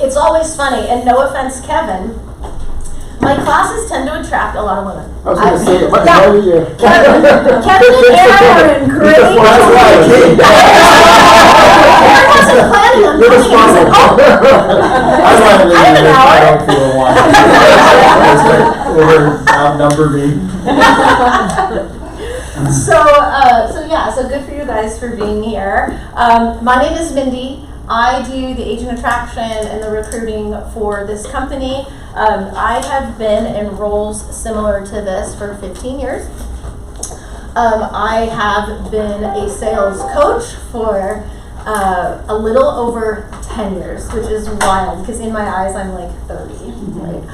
it's always funny, and no offense, Kevin, my classes tend to attract a lot of women. I was going to say, what yeah. are you? Kevin and Aaron are in great. That's why I came. Aaron wasn't planning on You're coming. He said, responsible. oh, I wanted to I have an leave. hour. I don't feel one. Outnumber me. So good for you guys for being here. My name is Mindy. I do the agent attraction and the recruiting for this company. I have been in roles similar to this for 15 years. I have been a sales coach for a little over 10 years, which is wild because in my eyes I'm like 30. Right?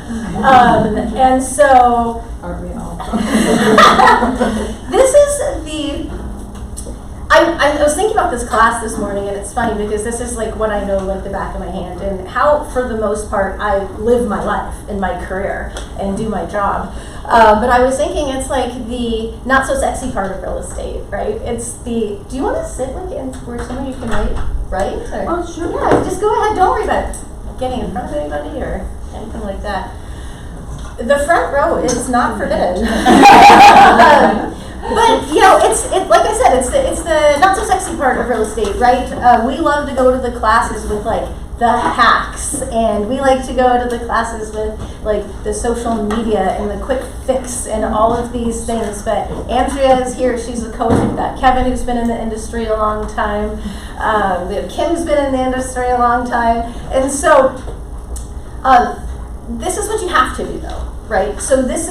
And so, aren't we all? this is I was thinking about this class this morning, and it's funny because this is like what I know like the back of my hand, and how for the most part I live my life in my career and do my job. But I was thinking it's like the not so sexy part of real estate, right? It's do you want to sit like in where some of you can write? Or, Oh, sure. Yeah, just go ahead. Don't worry about getting in front of anybody or anything like that. The front row is not forbidden. But it's like I said, it's the not so sexy part of real estate, right? We love to go to the classes with like the hacks, and we like to go to the classes with like the social media and the quick fix and all of these things. But Andrea is here; she's a coach. We've got Kevin, who's been in the industry a long time. We have Kim, who's been in the industry a long time, and so this is what you have to do, though. Right, so this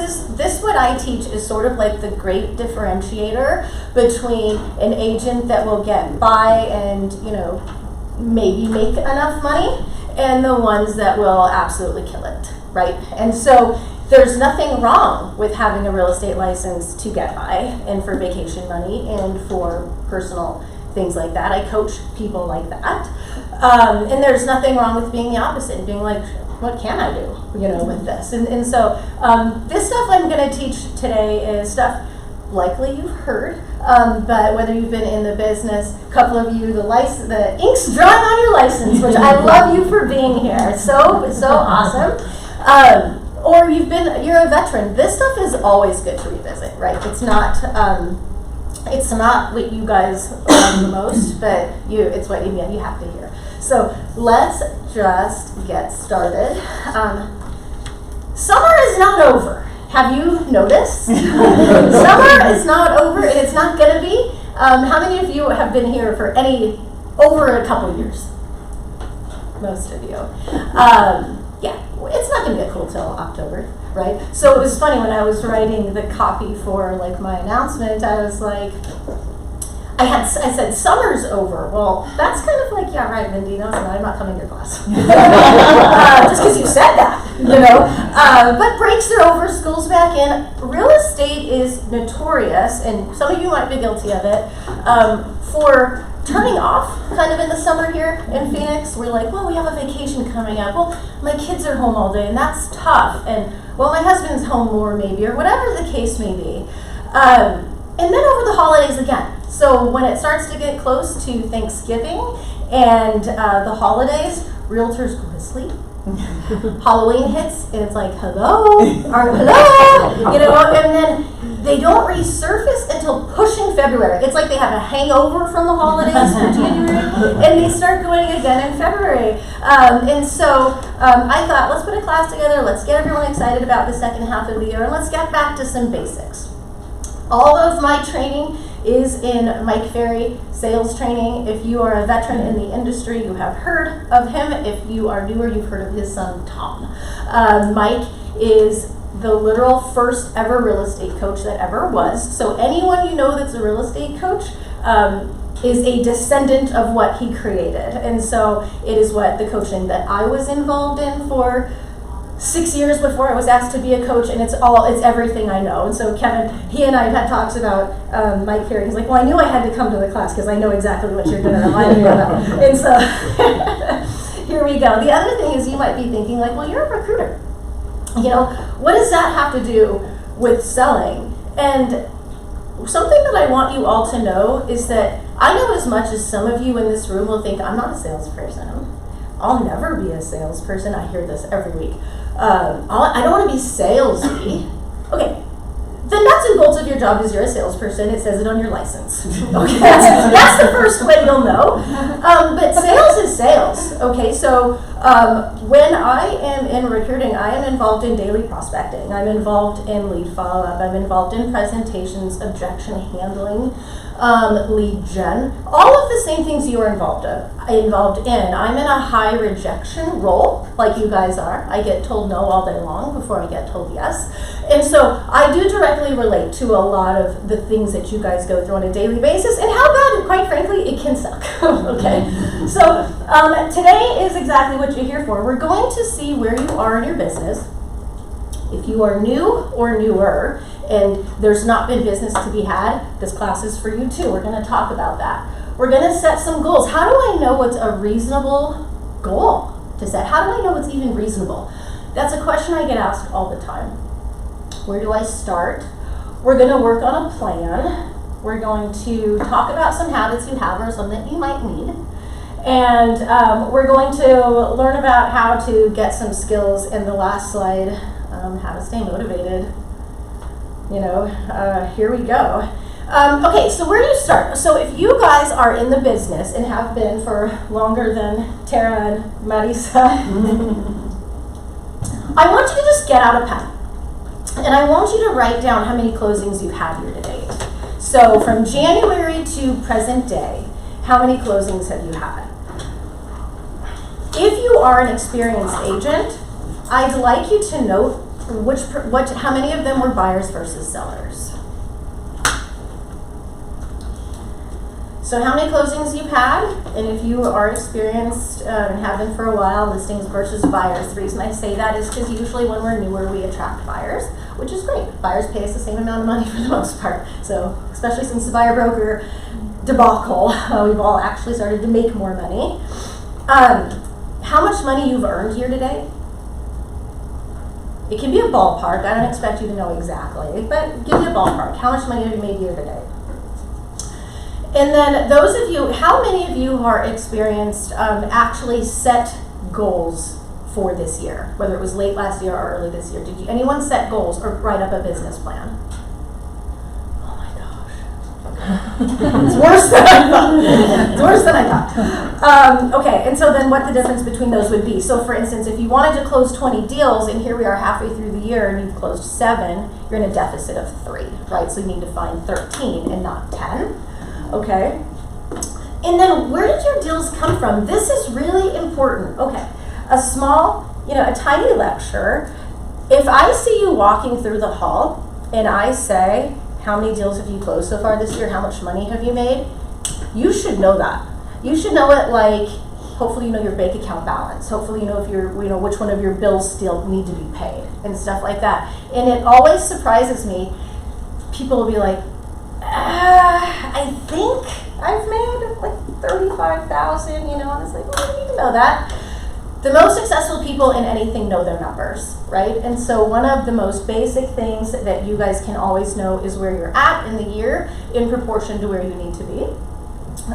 what I teach is sort of like the great differentiator between an agent that will get by and maybe make enough money, and the ones that will absolutely kill it, right? And so there's nothing wrong with having a real estate license to get by and for vacation money and for personal things like that. I coach people like that, and there's nothing wrong with being the opposite and being like, what can I do, with this? And so this stuff I'm going to teach today is stuff likely you've heard, but whether you've been in the business, a couple of you, the ink's drying on your license, which I love you for being here. So awesome. Or you're a veteran. This stuff is always good to revisit, right? It's not what you guys love the most, but it's what you have to hear. So let's just get started. Summer is not over. Have you noticed? Summer is not over, and it's not going to be. How many of you have been here for over a couple years? Most of you. Yeah, it's not going to get cool till October, right? So it was funny when I was writing the copy for like my announcement. I was like, I said summer's over. Well, that's kind of like, yeah, right, Mindy. No, it's not. I'm not coming to your class. Just because you said that, But breaks are over. School's back in. Real estate is notorious, and some of you might be guilty of it, for turning off kind of in the summer here in Phoenix. We're like, well, we have a vacation coming up. Well, my kids are home all day, and that's tough. And, well, my husband's home more maybe, or whatever the case may be. And then over the holidays again. So when it starts to get close to Thanksgiving and the holidays, realtors go to sleep. Halloween hits, and it's like, hello, and then they don't resurface until pushing February. It's like they have a hangover from the holidays for January, and they start going again in February. And so I thought, let's put a class together, let's get everyone excited about the second half of the year, and let's get back to some basics. All of my training is in Mike Ferry sales training. If you are a veteran in the industry, you have heard of him. If you are newer, you've heard of his son, Tom. Mike is the literal first ever real estate coach that ever was. So anyone you know that's a real estate coach is a descendant of what he created. And so it is what the coaching that I was involved in for 6 years before I was asked to be a coach, and it's everything I know. And so Kevin, he and I have had talks about Mike Ferry. He's like, well, I knew I had to come to the class because I know exactly what you're going to remind me about. And so here we go. The other thing is you might be thinking like, well, you're a recruiter. What does that have to do with selling? And something that I want you all to know is that I know as much as some of you in this room will think I'm not a salesperson. I'll never be a salesperson. I hear this every week. I don't want to be salesy. Okay, the nuts and bolts of your job is you're a salesperson. It says it on your license. Okay, that's the first way you'll know. But sales is sales. Okay, so when I am in recruiting, I am involved in daily prospecting. I'm involved in lead follow-up. I'm involved in presentations, objection handling, lead gen, all of the same things you are involved in. I'm in a high rejection role, like you guys are. I get told no all day long before I get told yes. And so I do directly relate to a lot of the things that you guys go through on a daily basis, and how bad, quite frankly, it can suck. Okay? So today is exactly what you're here for. We're going to see where you are in your business. If you are new or newer, and there's not been business to be had, this class is for you too. We're going to talk about that. We're going to set some goals. How do I know what's a reasonable goal to set? How do I know what's even reasonable? That's a question I get asked all the time. Where do I start? We're going to work on a plan. We're going to talk about some habits you have or some that you might need. And we're going to learn about how to get some skills in the last slide, how to stay motivated. Here we go. Okay, so where do you start? So if you guys are in the business and have been for longer than Tara and Marisa, I want you to just get out a pen. And I want you to write down how many closings you've had year to date. So from January to present day, how many closings have you had? If you are an experienced agent, I'd like you to note how many of them were buyers versus sellers. So how many closings you've had, and if you are experienced and have been for a while, listings versus buyers. The reason I say that is because usually when we're newer, we attract buyers, which is great. Buyers pay us the same amount of money for the most part. So especially since the buyer broker debacle, we've all actually started to make more money. How much money you've earned year to date? It can be a ballpark. I don't expect you to know exactly, but give me a ballpark. How much money have you made year to date? And then those of you, how many of you are experienced actually set goals for this year, whether it was late last year or early this year? Did anyone set goals or write up a business plan? Oh my gosh. It's worse than I thought. It's worse than I thought. Okay, and so then what the difference between those would be. So for instance, if you wanted to close 20 deals, and here we are halfway through the year and you've closed 7, you're in a deficit of 3, right? So you need to find 13 and not 10. Okay, and then where did your deals come from? This is really important. Okay, a tiny lecture. If I see you walking through the hall and I say, how many deals have you closed so far this year? How much money have you made? You should know that. You should know it like, hopefully you know your bank account balance. Hopefully you know if which one of your bills still need to be paid and stuff like that. And it always surprises me. People will be like, I think I've made like 35,000, and it's like, well, you need to know that. The most successful people in anything know their numbers, right? And so one of the most basic things that you guys can always know is where you're at in the year in proportion to where you need to be,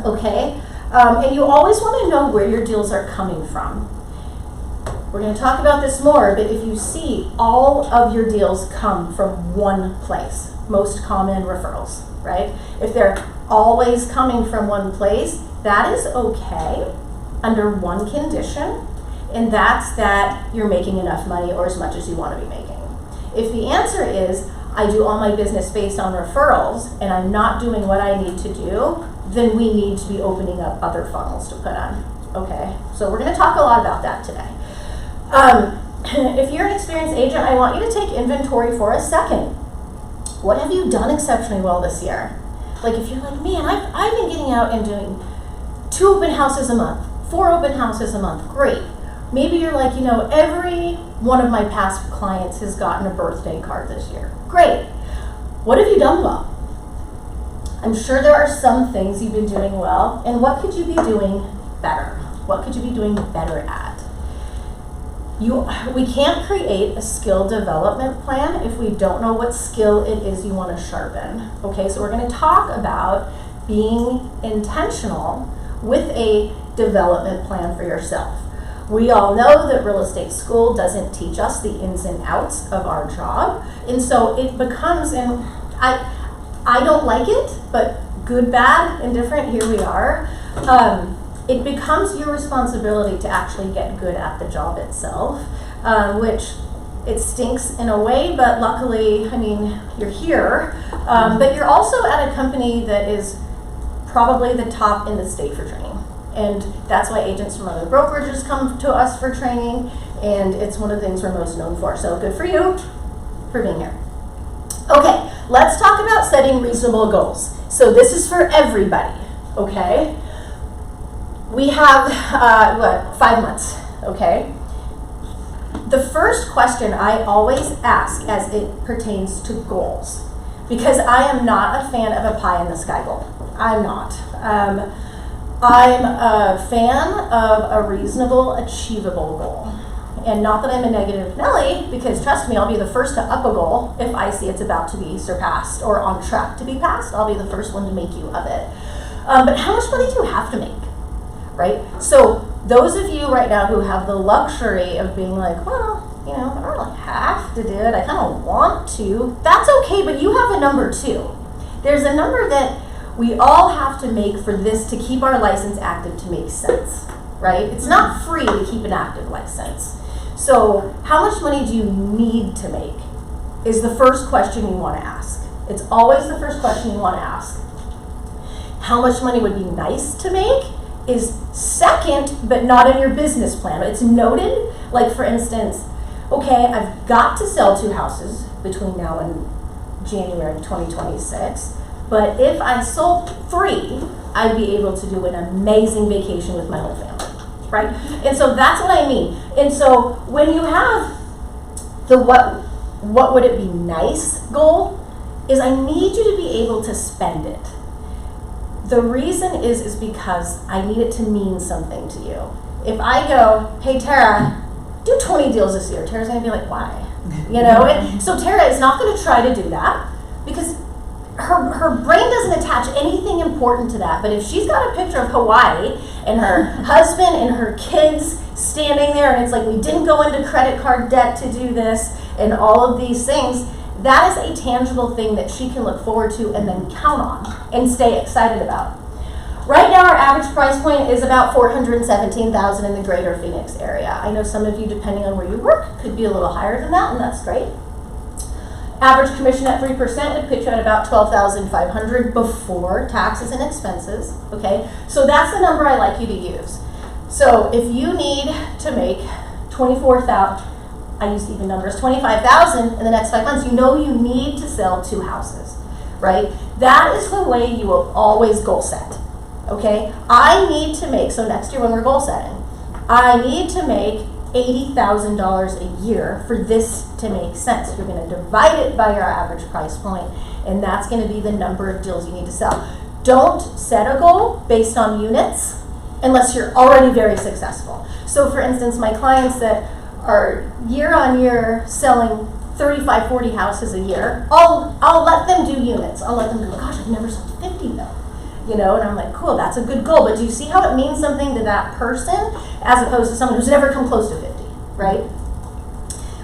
okay? And you always want to know where your deals are coming from. We're going to talk about this more, but if you see all of your deals come from one place, most common referrals, right? If they're always coming from one place, that is okay under one condition, and that's that you're making enough money or as much as you want to be making. If the answer is, I do all my business based on referrals and I'm not doing what I need to do, then we need to be opening up other funnels to put on, okay? So we're going to talk a lot about that today. If you're an experienced agent, I want you to take inventory for a second. What have you done exceptionally well this year? Like if you're like, man, I've been getting out and doing 2 open houses a month, 4 open houses a month, great. Maybe you're like, every one of my past clients has gotten a birthday card this year. Great. What have you done well? I'm sure there are some things you've been doing well, and what could you be doing better? What could you be doing better at? We can't create a skill development plan if we don't know what skill it is you want to sharpen. Okay, so we're going to talk about being intentional with a development plan for yourself. We all know that real estate school doesn't teach us the ins and outs of our job. And so it becomes, and I don't like it, but good, bad, indifferent, here we are. It becomes your responsibility to actually get good at the job itself, which it stinks in a way, but luckily, I mean, you're here. But you're also at a company that is probably the top in the state for training. And that's why agents from other brokerages come to us for training, and it's one of the things we're most known for. So good for you for being here. Okay, let's talk about setting reasonable goals. So this is for everybody, okay? We have, 5 months, okay? The first question I always ask as it pertains to goals, because I am not a fan of a pie in the sky goal. I'm not. I'm a fan of a reasonable, achievable goal. And not that I'm a negative Nelly, because trust me, I'll be the first to up a goal if I see it's about to be surpassed or on track to be passed. I'll be the first one to make you of it. But how much money do you have to make, right? So those of you right now who have the luxury of being like, well, you know, I don't really have to do it, I kind of want to, that's okay, but you have a number too. There's a number that we all have to make for this to keep our license active to make sense, right? It's not free to keep an active license. So how much money do you need to make is the first question you want to ask. It's always the first question you want to ask. How much money would be nice to make is second, but not in your business plan. It's noted, like for instance, okay, I've got to sell 2 houses between now and January of 2026, but if I sold 3, I'd be able to do an amazing vacation with my whole family. Right? And so that's what I mean. And so when you have the what would it be nice goal, is I need you to be able to spend it. The reason is because I need it to mean something to you. If I go, hey Tara, do 20 deals this year, Tara's gonna be like, why? You know? And so Tara is not gonna try to do that because her brain doesn't attach anything important to that. But if she's got a picture of Hawaii and her husband and her kids standing there, and it's like we didn't go into credit card debt to do this and all of these things, that is a tangible thing that she can look forward to and then count on and stay excited about. Right now our average price point is about $417,000 in the greater Phoenix area. I know some of you, depending on where you work, could be a little higher than that, and that's great. Average commission at 3% would put you at about $12,500 before taxes and expenses, okay? So that's the number I like you to use. So if you need to make $24,000, I use even numbers, $25,000 in the next 5 months, you know you need to sell 2 houses, right? That is the way you will always goal set, okay? I need to make, so next year when we're goal setting, I need to make $80,000 a year for this to make sense. You're going to divide it by your average price point, and that's going to be the number of deals you need to sell. Don't set a goal based on units unless you're already very successful. So for instance, my clients that are year on year selling 35, 40 houses a year, I'll let them do units. I'll let them go, gosh, I've never sold 50 though. You know, and I'm like, cool, that's a good goal. But do you see how it means something to that person as opposed to someone who's never come close to 50, right?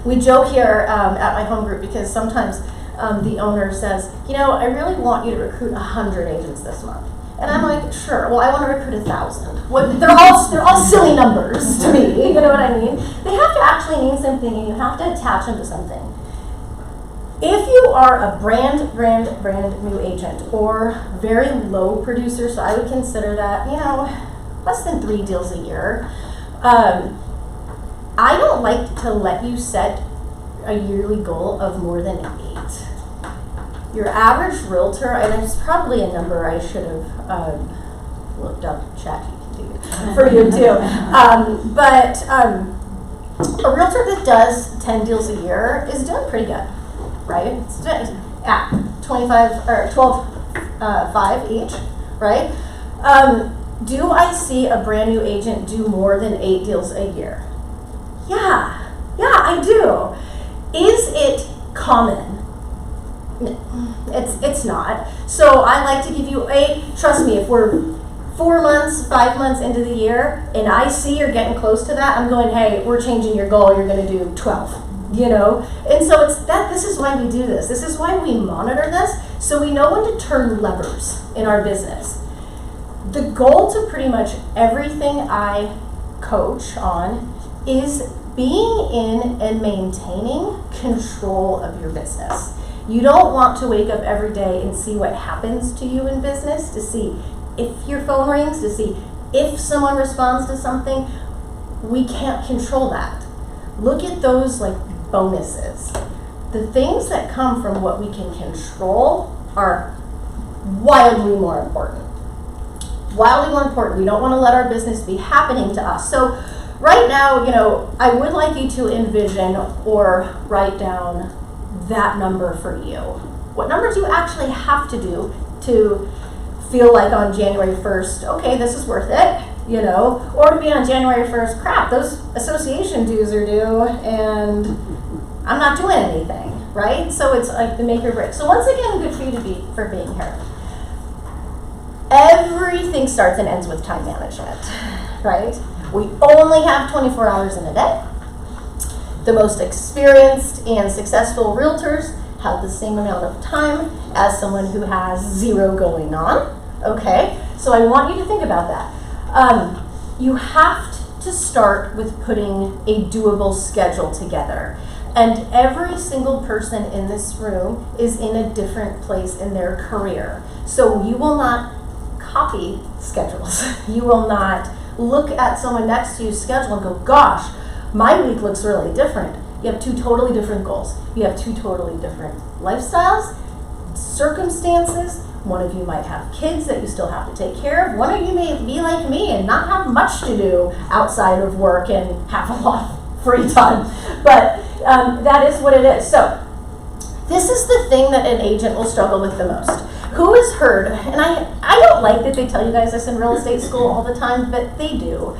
We joke here at my home group because sometimes the owner says, you know, I really want you to recruit 100 agents this month. And I'm like, sure, well, I want to recruit 1,000. They're all silly numbers to me, you know what I mean? They have to actually mean something, and you have to attach them to something. If you are a brand new agent or very low producer, so I would consider that, you know, less than 3 deals a year, I don't like to let you set a yearly goal of more than 8. Your average realtor, and it's probably a number I should have looked up, ChatGPT for you too, but a realtor that does 10 deals a year is doing pretty good. Right? It's at 25 or 12.5 each, right? Do I see a brand new agent do more than 8 deals a year? Yeah, I do. Is it common? It's not. So I like to give you trust me, if we're 4 months, 5 months into the year, and I see you're getting close to that, I'm going, hey, we're changing your goal, you're gonna do 12, you know? And so this is why we do this. This is why we monitor this, so we know when to turn levers in our business. The goal to pretty much everything I coach on is being in and maintaining control of your business. You don't want to wake up every day and see what happens to you in business, to see if your phone rings, to see if someone responds to something. We can't control that. Look at those like bonuses. The things that come from what we can control are wildly more important. Wildly more important. We don't want to let our business be happening to us. So right now, you know, I would like you to envision or write down that number for you. What numbers you actually have to do to feel like on January 1st, okay, this is worth it, you know, or to be on January 1st, crap, those association dues are due and I'm not doing anything, right? So it's like the make or break. So once again, good for you for being here. Everything starts and ends with time management, right? We only have 24 hours in a day. The most experienced and successful realtors have the same amount of time as someone who has 0 going on, okay? So I want you to think about that. You have to start with putting a doable schedule together. And every single person in this room is in a different place in their career. So you will not copy schedules. You will not look at someone next to you's schedule and go, gosh, my week looks really different. You have 2 totally different goals. You have 2 totally different lifestyles, circumstances. One of you might have kids that you still have to take care of. One of you may be like me and not have much to do outside of work and have a lot of free time. But that is what it is. So this is the thing that an agent will struggle with the most. Who has heard, and I don't like that they tell you guys this in real estate school all the time, but they do,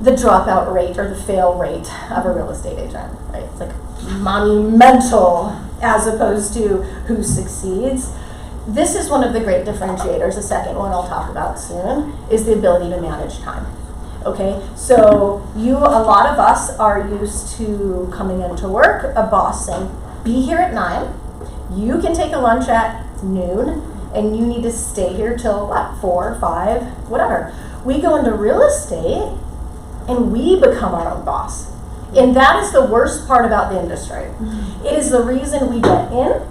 the dropout rate or the fail rate of a real estate agent, right? It's like monumental as opposed to who succeeds. This is one of the great differentiators. The second one I'll talk about soon is the ability to manage time. Okay, so a lot of us are used to coming into work, a boss saying, be here at 9, you can take a lunch at noon, and you need to stay here till 4, 5, whatever. We go into real estate and we become our own boss. And that is the worst part about the industry. It is the reason we get in.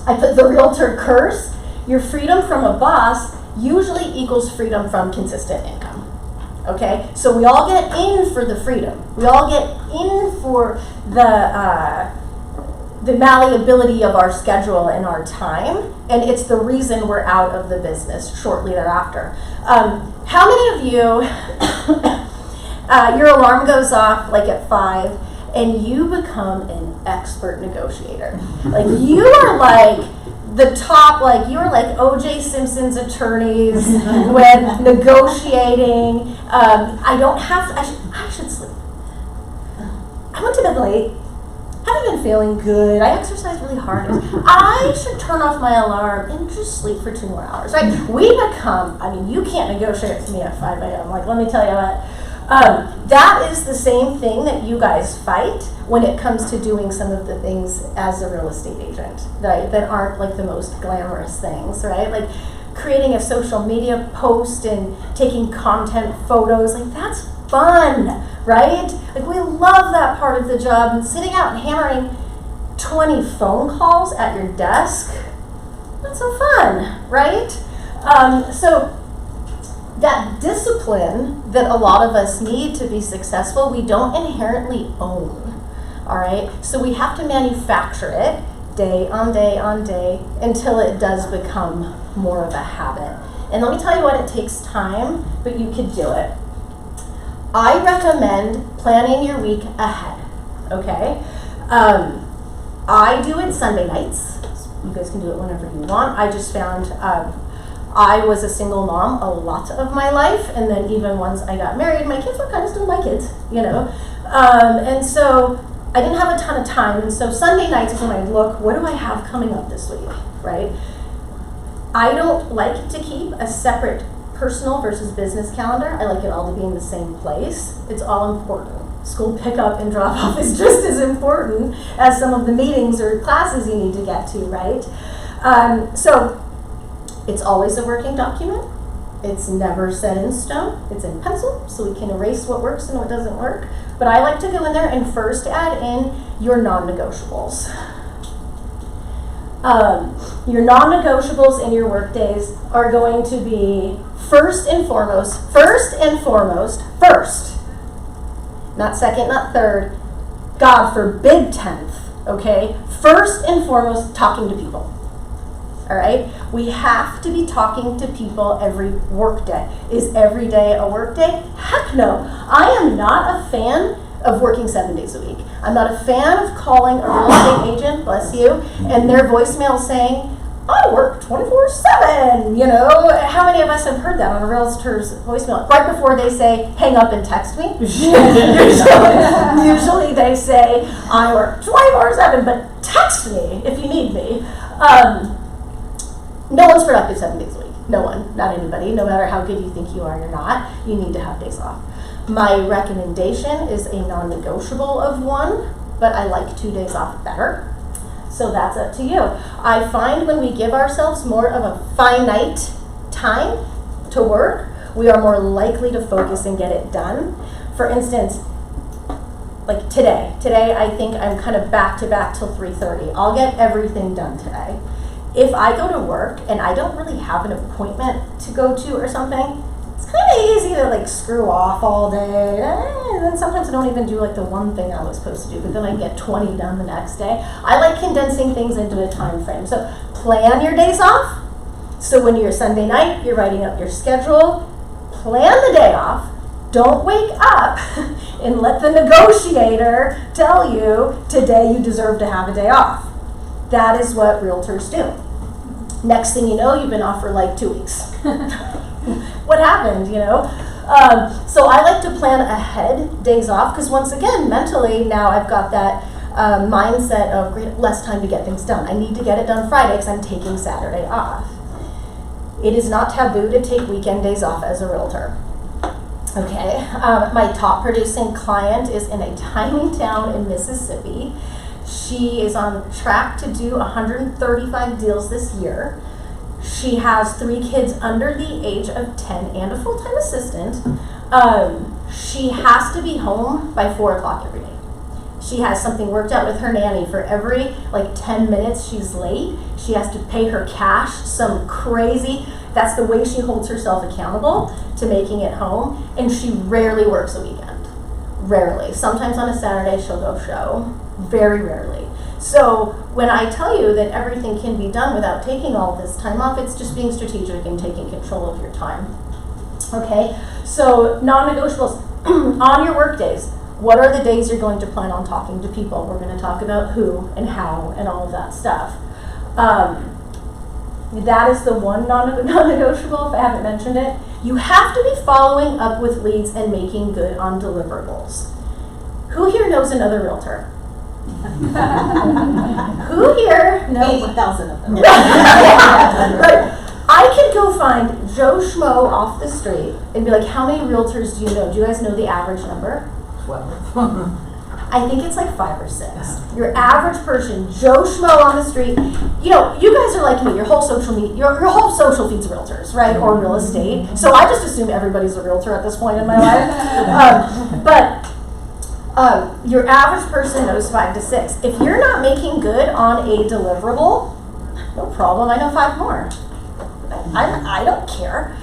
I put the realtor curse. Your freedom from a boss usually equals freedom from consistent income. Okay? So we all get in for the freedom. We all get in for the malleability of our schedule and our time, and it's the reason we're out of the business shortly thereafter. How many of you, your alarm goes off like at 5, and you become an expert negotiator? Like you are like the top, like you're like O.J. Simpson's attorneys when negotiating. I should sleep. I went to bed late. Haven't been feeling good. I exercised really hard. I should turn off my alarm and just sleep for 2 more hours, right? We become, you can't negotiate with me at 5 a.m. Like, let me tell you what. That is the same thing that you guys fight when it comes to doing some of the things as a real estate agent, right? That aren't like the most glamorous things, right? Like creating a social media post and taking content photos, like that's fun, right? Like we love that part of the job, and sitting out and hammering 20 phone calls at your desk, that's so fun, right? So that discipline that a lot of us need to be successful, we don't inherently own, all right? So we have to manufacture it day on day on day until it does become more of a habit. And let me tell you what, it takes time, but you could do it. I recommend planning your week ahead, okay? I do it Sunday nights. You guys can do it whenever you want. I just found I was a single mom a lot of my life, and then even once I got married, my kids were kind of still my kids, you know? And so I didn't have a ton of time, and so Sunday nights is when I look, what do I have coming up this week, right? I don't like to keep a separate personal versus business calendar. I like it all to be in the same place. It's all important. School pickup and drop off is just as important as some of the meetings or classes you need to get to, right? So it's always a working document. It's never set in stone. It's in pencil, so we can erase what works and what doesn't work. But I like to go in there and first add in your non-negotiables. Your non-negotiables in your work days are going to be first, not second, not third, God forbid 10th, okay? First and foremost, talking to people. All right? We have to be talking to people every work day. Is every day a work day? Heck no. I am not a fan of working 7 days a week. I'm not a fan of calling a real estate agent, bless you, and their voicemail saying, I work 24/7, you know? How many of us have heard that on a realtor's voicemail? Right before they say, hang up and text me. Usually they say, I work 24/7, but text me if you need me. No one's productive 7 days a week. No one, not anybody. No matter how good you think you are or not, you need to have days off. My recommendation is a non-negotiable of 1, but I like 2 days off better. So that's up to you. I find when we give ourselves more of a finite time to work, we are more likely to focus and get it done. For instance, like today I think I'm kind of back to back till 3:30. I'll get everything done today. If I go to work and I don't really have an appointment to go to or something, it's kind of easy to like screw off all day. And then sometimes I don't even do like the one thing I was supposed to do, but then I get 20 done the next day. I like condensing things into a time frame. So plan your days off. So when you're Sunday night, you're writing up your schedule, plan the day off. Don't wake up and let the negotiator tell you today you deserve to have a day off. That is what realtors do. Next thing you know, you've been off for like 2 weeks. What happened, you know? So I like to plan ahead days off because once again, mentally now I've got that mindset of great, less time to get things done. I need to get it done Friday because I'm taking Saturday off. It is not taboo to take weekend days off as a realtor. Okay, my top producing client is in a tiny town in Mississippi. She is on track to do 135 deals this year. She has 3 kids under the age of 10 and a full-time assistant. She has to be home by 4 o'clock every day. She has something worked out with her nanny for every like 10 minutes she's late. She has to pay her cash, some crazy, that's the way she holds herself accountable to making it home. And she rarely works a weekend. Rarely. Sometimes on a Saturday she'll go show. Very rarely. So when I tell you that everything can be done without taking all this time off, it's just being strategic and taking control of your time. Okay, so non-negotiables on your work days. What are the days you're going to plan on talking to people? We're going to talk about who and how and all of that stuff. That is the one non-negotiable, if I haven't mentioned it. You have to be following up with leads and making good on deliverables. Who here knows another realtor? Who here knows 80,000 of them. Right. I could go find Joe Schmo off the street and be like, how many realtors do you know? Do you guys know the average number? 12. I think it's like 5 or 6. Your average person, Joe Schmo on the street, you know, you guys are like me, your whole social feed's realtors, right? Or real estate. So I just assume everybody's a realtor at this point in my life. Your average person knows 5 to 6. If you're not making good on a deliverable, no problem, I know 5 more. I don't care.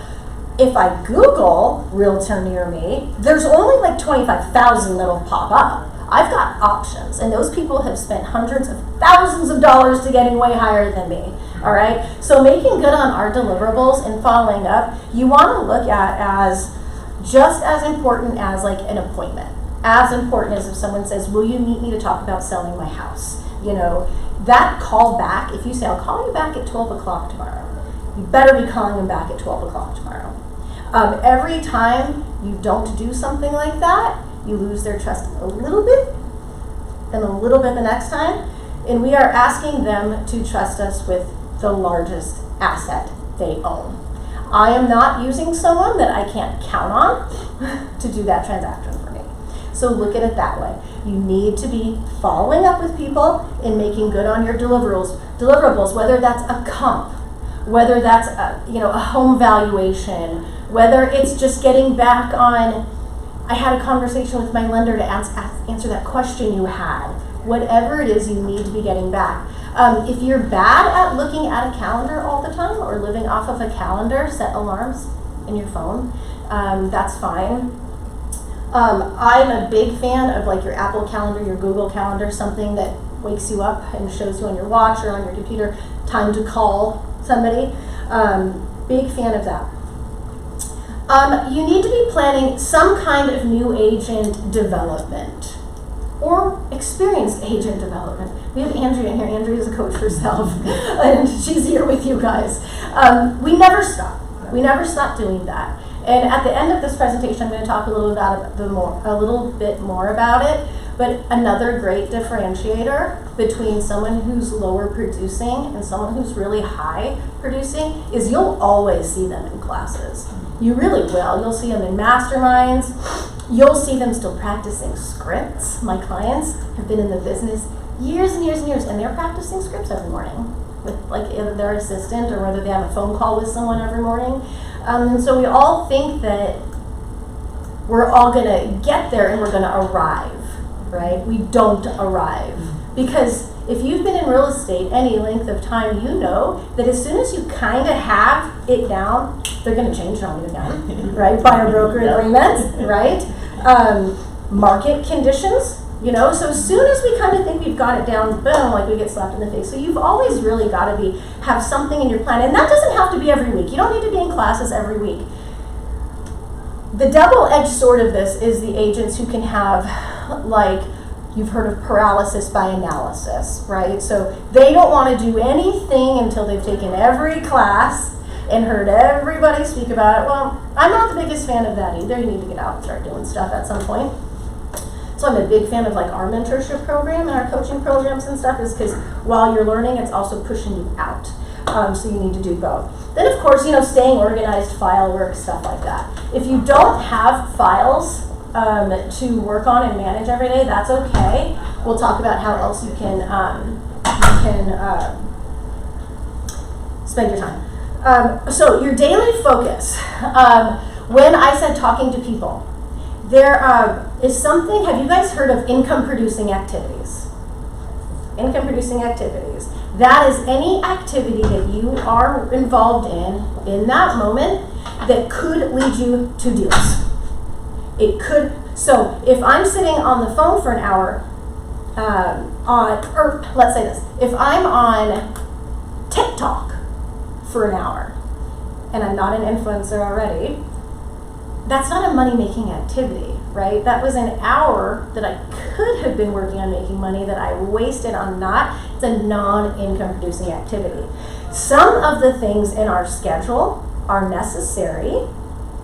If I Google realtor near me, there's only like 25,000 that'll pop up. I've got options, and those people have spent hundreds of thousands of dollars to getting way higher than me. All right, so making good on our deliverables and following up, you want to look at as just as important as like an appointment. As important as if someone says, will you meet me to talk about selling my house? You know, that call back, if you say, I'll call you back at 12 o'clock tomorrow, you better be calling them back at 12 o'clock tomorrow. Every time you don't do something like that, you lose their trust a little bit and a little bit the next time. And we are asking them to trust us with the largest asset they own. I am not using someone that I can't count on to do that transaction for me. So look at it that way. You need to be following up with people and making good on your deliverables, whether that's a comp, whether that's a home valuation, whether it's just getting back on, I had a conversation with my lender to answer that question you had. Whatever it is, you need to be getting back. If you're bad at looking at a calendar all the time or living off of a calendar, set alarms in your phone. That's fine. I'm a big fan of like your Apple Calendar, your Google Calendar, something that wakes you up and shows you on your watch or on your computer time to call somebody. Big fan of that. You need to be planning some kind of new agent development or experienced agent development. We have Andrea in here. Andrea's a coach herself, and she's here with you guys. We never stop. We never stop doing that. And at the end of this presentation, I'm going to talk a little bit more about it. But another great differentiator between someone who's lower producing and someone who's really high producing is you'll always see them in classes. You really will. You'll see them in masterminds. You'll see them still practicing scripts. My clients have been in the business years and years and years, and they're practicing scripts every morning with like either their assistant or whether they have a phone call with someone every morning. And so we all think that we're all going to get there and we're going to arrive, right? We don't arrive. Because if you've been in real estate any length of time, you know that as soon as you kind of have it down, they're going to change it on you again, right? Buyer broker agreements, right? Market conditions, so as soon as we kind of think we've got it down, boom, like we get slapped in the face. So you've always really got to have something in your plan, and that doesn't have to be every week. You don't need to be in classes every week. The double-edged sword of this is the agents who can have, like, you've heard of paralysis by analysis, right? So they don't want to do anything until they've taken every class and heard everybody speak about it. Well, I'm not the biggest fan of that either. You need to get out and start doing stuff at some point. So I'm a big fan of like our mentorship program and our coaching programs and stuff is because while you're learning, it's also pushing you out. So you need to do both. Then of course, staying organized, file work, stuff like that. If you don't have files to work on and manage every day, that's okay. We'll talk about how else you can spend your time. So your daily focus. When I said talking to people, there is something, have you guys heard of income producing activities? Income producing activities. That is any activity that you are involved in that moment that could lead you to deals. It could, so if I'm sitting on the phone for an hour, or let's say this, if I'm on TikTok for an hour, and I'm not an influencer already, that's not a money-making activity, right? That was an hour that I could have been working on making money that I wasted on not. It's a non-income producing activity. Some of the things in our schedule are necessary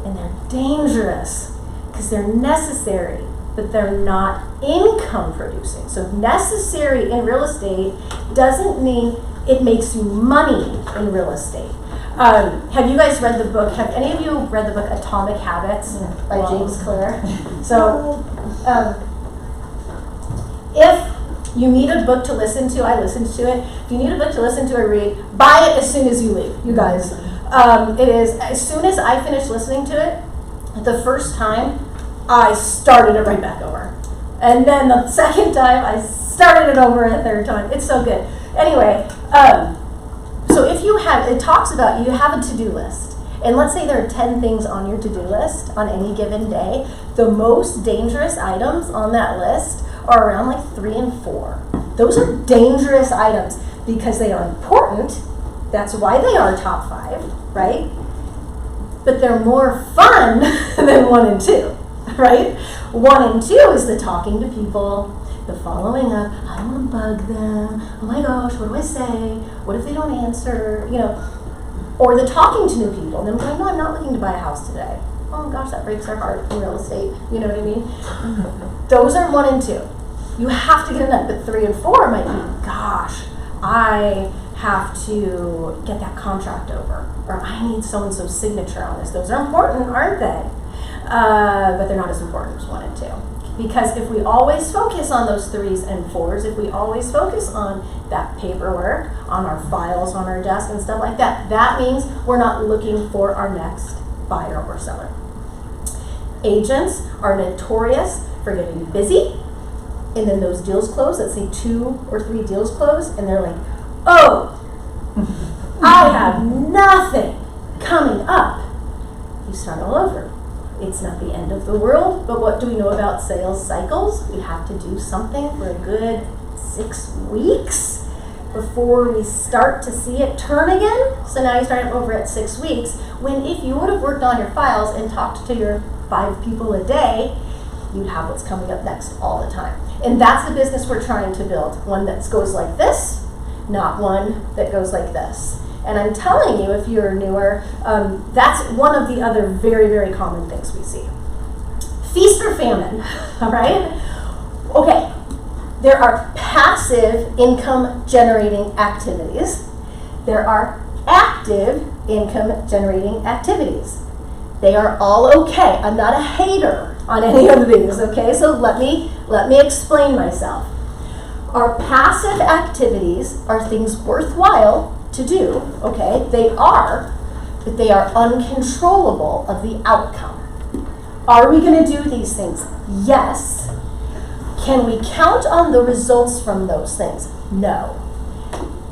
and they're dangerous because they're necessary, but they're not income producing. So necessary in real estate doesn't mean it makes you money in real estate. Have you guys read the book? Have any of you read the book Atomic Habits by James Clear? So, if you need a book to listen to, I listened to it. If you need a book to listen to or read, buy it as soon as you leave, you guys. It is, as soon as I finished listening to it, the first time, I started it right back over. And then the second time, I started it over a third time. It's so good. Anyway, so if you have, it talks about you have a to-do list. And let's say there are 10 things on your to-do list on any given day. The most dangerous items on that list are around like 3 and 4. Those are dangerous items because they are important. That's why they are top 5, right? But they're more fun than 1 and 2, right? 1 and 2 is the talking to people, the following up. I don't want to bug them. Oh my gosh, what do I say? What if they don't answer? Or the talking to new people. And then going, no, I'm not looking to buy a house today. Oh gosh, that breaks our heart in real estate. You know what I mean? Those are 1 and 2. You have to get them done. But 3 and 4 might be, gosh, I have to get that contract over, or I need so-and-so's signature on this. Those are important, aren't they? But they're not as important as 1 and 2. Because if we always focus on those 3s and 4s, if we always focus on that paperwork, on our files, on our desk and stuff like that, that means we're not looking for our next buyer or seller. Agents are notorious for getting busy, and then those deals close, let's say 2 or 3 deals close, and they're like, oh, I have nothing coming up. You start all over. It's not the end of the world, but what do we know about sales cycles? We have to do something for a good 6 weeks before we start to see it turn again. So now you start over at 6 weeks, when if you would have worked on your files and talked to your 5 people a day, you'd have what's coming up next all the time. And that's the business we're trying to build. One that goes like this, not one that goes like this. And I'm telling you, if you're newer, that's one of the other very, very common things we see. Feast or famine, all right? Okay, there are passive income generating activities. There are active income generating activities. They are all okay. I'm not a hater on any of these, okay? So let me explain myself. Our passive activities are things worthwhile to do, okay? They are, but they are uncontrollable of the outcome. Are we going to do these things? Yes. Can we count on the results from those things? No.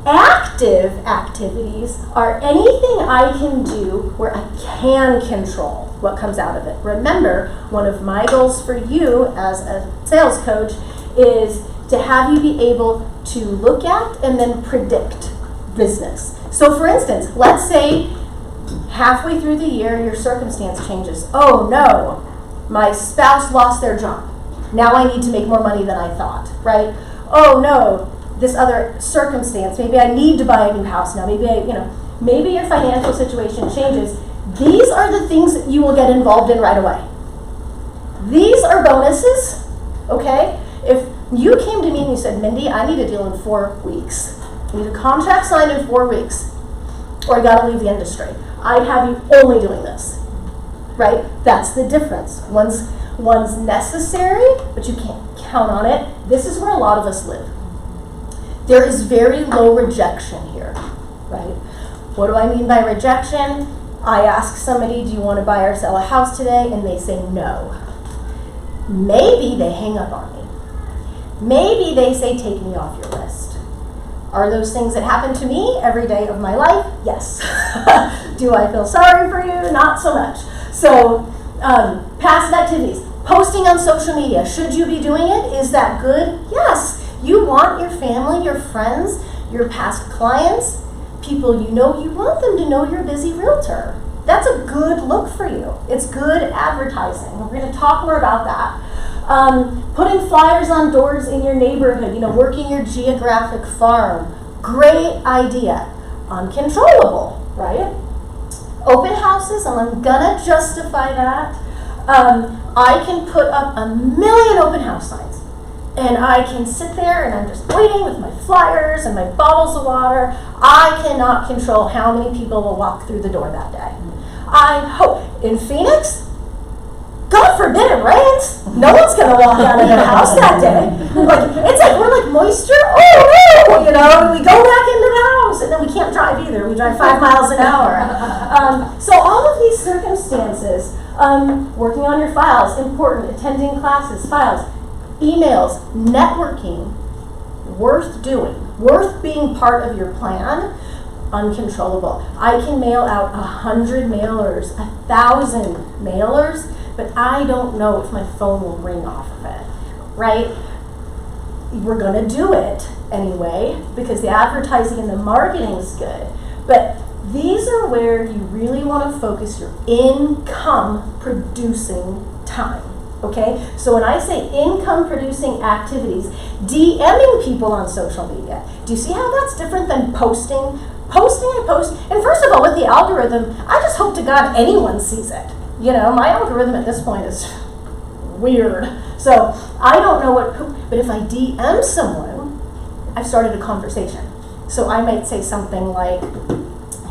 Active activities are anything I can do where I can control what comes out of it. Remember, one of my goals for you as a sales coach is to have you be able to look at and then predict business. So for instance, let's say halfway through the year your circumstance changes. Oh no, my spouse lost their job. Now I need to make more money than I thought, right? Oh no, this other circumstance, maybe I need to buy a new house now, maybe your financial situation changes. These are the things that you will get involved in right away. These are bonuses, okay? If you came to me and you said, Mindy, I need a deal in 4 weeks. I need a contract signed in 4 weeks, or I gotta leave the industry. I'd have you only doing this, right? That's the difference. One's necessary, but you can't count on it. This is where a lot of us live. There is very low rejection here, right? What do I mean by rejection? I ask somebody, do you want to buy or sell a house today? And they say no. Maybe they hang up on me. Maybe they say, take me off your list. Are those things that happen to me every day of my life? Yes. Do I feel sorry for you? Not so much. So, passive activities. Posting on social media. Should you be doing it? Is that good? Yes. You want your family, your friends, your past clients, people you want them to know you're a busy realtor. That's a good look for you. It's good advertising. We're going to talk more about that. Putting flyers on doors in your neighborhood, working your geographic farm. Great idea. Uncontrollable, right? Open houses, and I'm going to justify that. I can put up 1 million open house signs. And I can sit there and I'm just waiting with my flyers and my bottles of water. I cannot control how many people will walk through the door that day. I hope. In Phoenix, God forbid it rains. No one's going to walk out of their house that day. It's like we're like moisture. Oh no, we go back into the house and then we can't drive either. We drive 5 miles an hour. So all of these circumstances, working on your files, important, attending classes, files, emails, networking, worth doing, worth being part of your plan, uncontrollable. I can mail out 100 mailers, 1,000 mailers, but I don't know if my phone will ring off of it, right? We're gonna do it anyway because the advertising and the marketing is good, but these are where you really want to focus your income producing time. Okay, so when I say income producing activities, DMing people on social media, do you see how that's different than posting? Posting, I post, and first of all, with the algorithm, I just hope to God anyone sees it. My algorithm at this point is weird. So I don't know but if I DM someone, I've started a conversation. So I might say something like,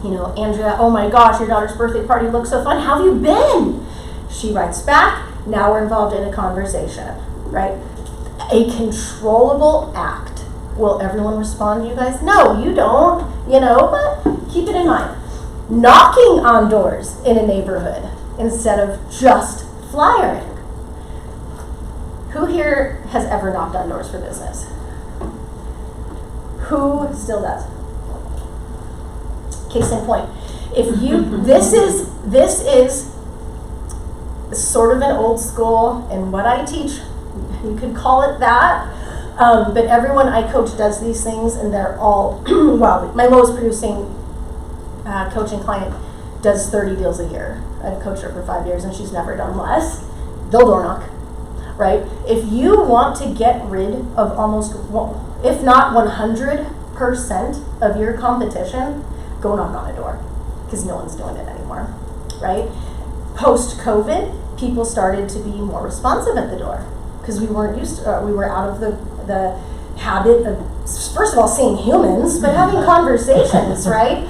Andrea, oh my gosh, your daughter's birthday party looks so fun. How have you been? She writes back. Now we're involved in a conversation, right? A controllable act. Will everyone respond to you guys? No, you don't, but keep it in mind. Knocking on doors in a neighborhood instead of just flyering. Who here has ever knocked on doors for business? Who still does? Case in point. If you, this is sort of an old school, and what I teach, you could call it that, but everyone I coach does these things, and they're all, well, my lowest producing coaching client does 30 deals a year. I've coached her for 5 years, and she's never done less. They'll door knock, right? If you want to get rid of almost, if not 100% of your competition, go knock on a door, because no one's doing it anymore, right? Post-COVID, people started to be more responsive at the door, because we weren't used to, we were out of the habit of, first of all, seeing humans, but having conversations, right?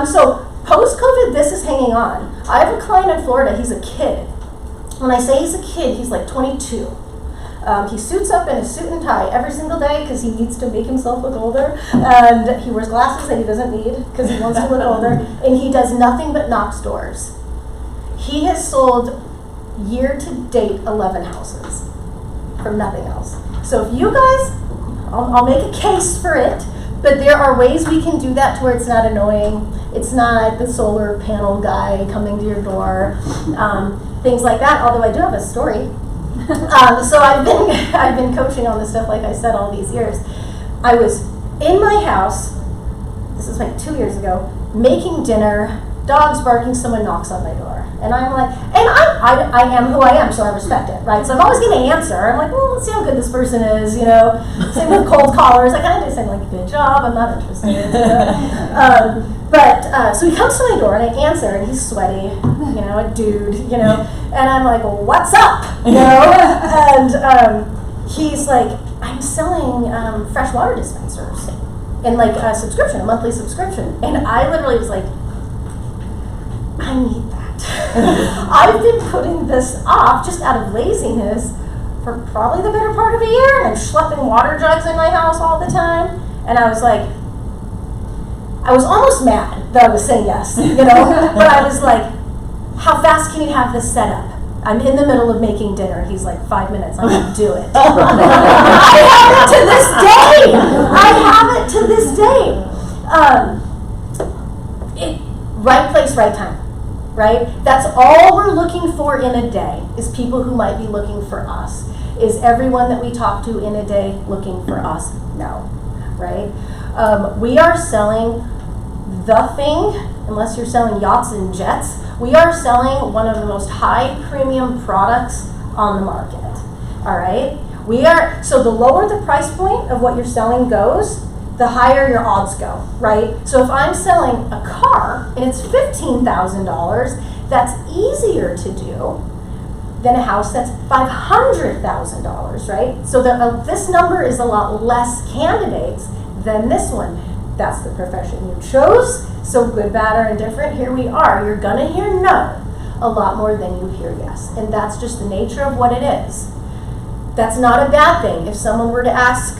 So post-COVID, this is hanging on. I have a client in Florida, he's a kid. When I say he's a kid, he's like 22. He suits up in a suit and tie every single day because he needs to make himself look older, and he wears glasses that he doesn't need because he wants to look older, and he does nothing but knocks doors. He has sold year to date 11 houses from nothing else. So if you guys, I'll make a case for it, but there are ways we can do that to where it's not annoying. It's not the solar panel guy coming to your door, things like that. Although I do have a story. So I've been coaching on this stuff, like I said, all these years. I was in my house. This is like 2 years ago, making dinner. Dogs barking, someone knocks on my door. And I'm like, and I am who I am, so I respect it, right? So I'm always going to answer. I'm like, well, let's see how good this person is, Same with cold callers. I kind of do say, like, good job, I'm not interested. So he comes to my door, and I answer, and he's sweaty, a dude, and I'm like, well, what's up, And he's like, I'm selling fresh water dispensers, and like a subscription, a monthly subscription. And I literally was like, I need that. I've been putting this off just out of laziness for probably the better part of a year, and I'm schlepping water jugs in my house all the time. And I was like, I was almost mad that I was saying yes, but I was like, how fast can you have this set up? I'm in the middle of making dinner. He's like, 5 minutes. I'm going to do it. I have it to this day. I have it to this day. Right place, right time. Right? That's all we're looking for in a day, is people who might be looking for us. Is everyone that we talk to in a day looking for us? No. Right? We are selling the thing, unless you're selling yachts and jets, we are selling one of the most high premium products on the market. All right? So the lower the price point of what you're selling goes, the higher your odds go, right? So if I'm selling a car and it's $15,000, that's easier to do than a house that's $500,000, right? So this number is a lot less candidates than this one. That's the profession you chose. So good, bad, or indifferent, here we are. You're gonna hear no a lot more than you hear yes. And that's just the nature of what it is. That's not a bad thing. If someone were to ask,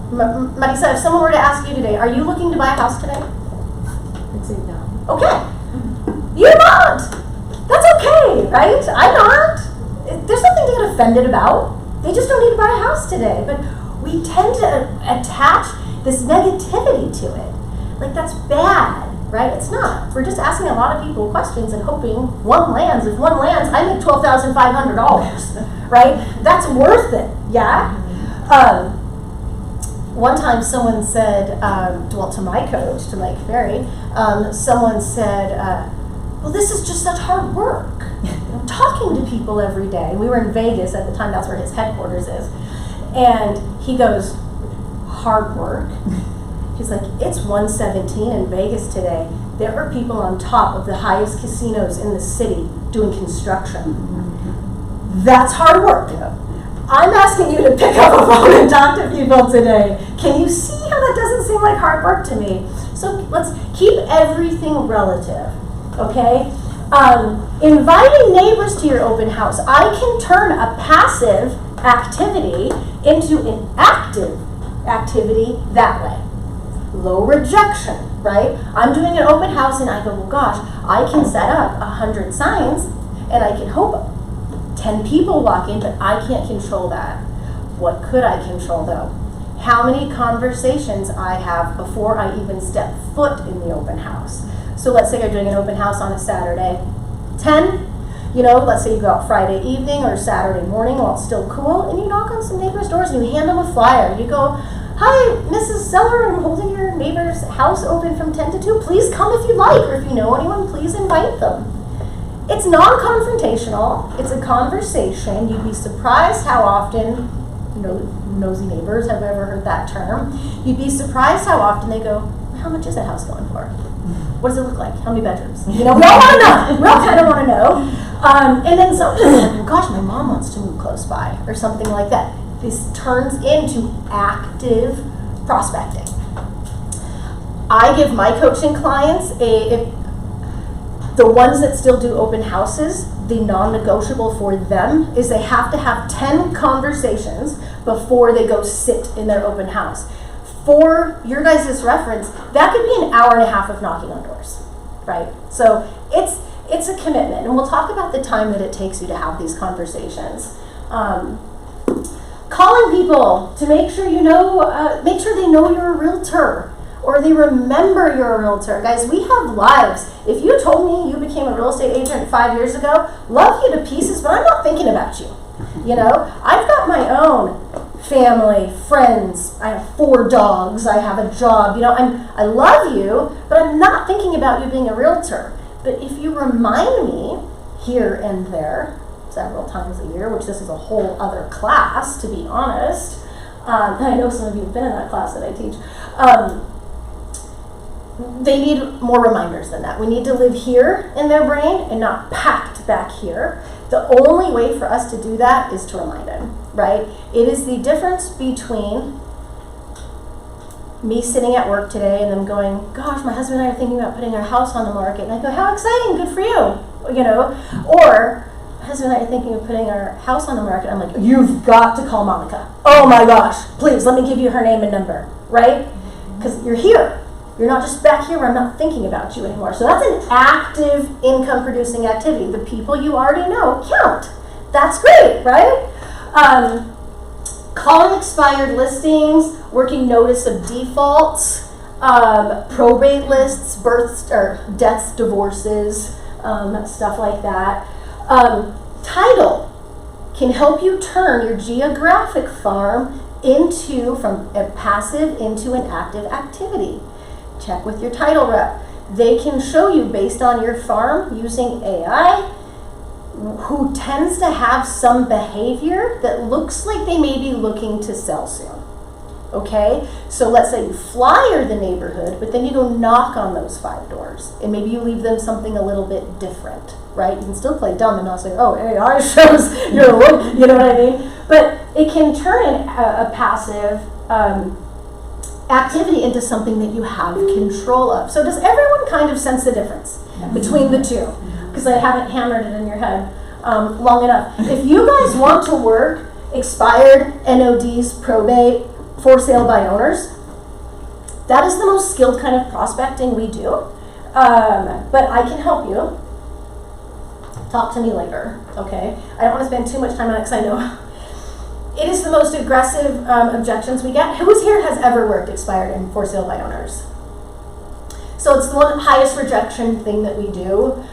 Marisa, if someone were to ask you today, are you looking to buy a house today? I'd say no. Okay. You're not. That's okay, right? I'm not. There's nothing to get offended about. They just don't need to buy a house today. But we tend to attach this negativity to it. Like, that's bad, right? It's not. We're just asking a lot of people questions and hoping one lands. If one lands, I make $12,500, right? That's worth it, yeah? One time someone said, to my coach, to Mike Ferry, someone said, well, this is just such hard work. Talking to people every day. We were in Vegas at the time, that's where his headquarters is. And he goes, hard work? He's like, it's 1:17 in Vegas today. There are people on top of the highest casinos in the city doing construction. That's hard work. I'm asking you to pick up a phone and talk to people today. Can you see how that doesn't seem seem like hard work to me. So let's keep everything relative, okay? Inviting neighbors to your open house. I can turn a passive activity into an active activity that way. Low rejection, right? I'm doing an open house and I go, well, gosh, I can set up 100 signs and I can hope 10 people walk in, but I can't control that. What could I control though? How many conversations I have before I even step foot in the open house. So let's say you're doing an open house on a Saturday. 10, let's say you go out Friday evening or Saturday morning while it's still cool, and you knock on some neighbors' doors and you hand them a flyer. You go, hi, Mrs. Seller, I'm holding your neighbor's house open from 10 to 2. Please come if you like, or if you know anyone, please invite them. It's non-confrontational. It's a conversation. You'd be surprised how often, nosy neighbors, have ever heard that term? You'd be surprised how often they go, how much is that house going for? What does it look like? How many bedrooms? We all want to know. We all kind of want to know. And then sometimes, like, gosh, my mom wants to move close by, or something like that. This turns into active prospecting. I give my coaching clients the ones that still do open houses, the non-negotiable for them is they have to have 10 conversations before they go sit in their open house. For your guys' reference, that could be an hour and a half of knocking on doors, right? So it's a commitment, and we'll talk about the time that it takes you to have these conversations. Calling people to make sure make sure they know you're a realtor, or they remember you're a realtor. Guys, we have lives. If you told me you became a real estate agent 5 years ago, love you to pieces, but I'm not thinking about you. I've got my own family, friends, I have 4 dogs, I have a job, I love you, but I'm not thinking about you being a realtor. But if you remind me here and there, several times a year, which this is a whole other class, to be honest, I know some of you have been in that class that I teach, they need more reminders than that. We need to live here in their brain and not packed back here. The only way for us to do that is to remind them, right? It is the difference between me sitting at work today and them going, gosh, my husband and I are thinking about putting our house on the market. And I go, how exciting, good for you, Or my husband and I are thinking of putting our house on the market. I'm like, you've got to call Monica. Oh my gosh, please, let me give you her name and number, right? Because you're here. You're not just back here where I'm not thinking about you anymore. So that's an active income-producing activity. The people you already know count. That's great, right? Calling expired listings, working notice of defaults, probate lists, births or deaths, divorces, stuff like that. Title can help you turn your geographic farm from a passive into an active activity. Check with your title rep. They can show you, based on your farm using AI, who tends to have some behavior that looks like they may be looking to sell soon. Okay? So let's say you flyer the neighborhood, but then you go knock on those 5 doors, and maybe you leave them something a little bit different, right? You can still play dumb and not say, oh, AI shows your look, you know what I mean? But it can turn a passive activity into something that you have control of. So does everyone kind of sense the difference between the two? Because I haven't hammered it in your head long enough. If you guys want to work expired NODs, probate, for sale by owners, that is the most skilled kind of prospecting we do. But I can help you. Talk to me later, okay? I don't want to spend too much time on it because I know it is the most aggressive objections we get. Who here has ever worked expired and for sale by owners? So it's the highest rejection thing that we do.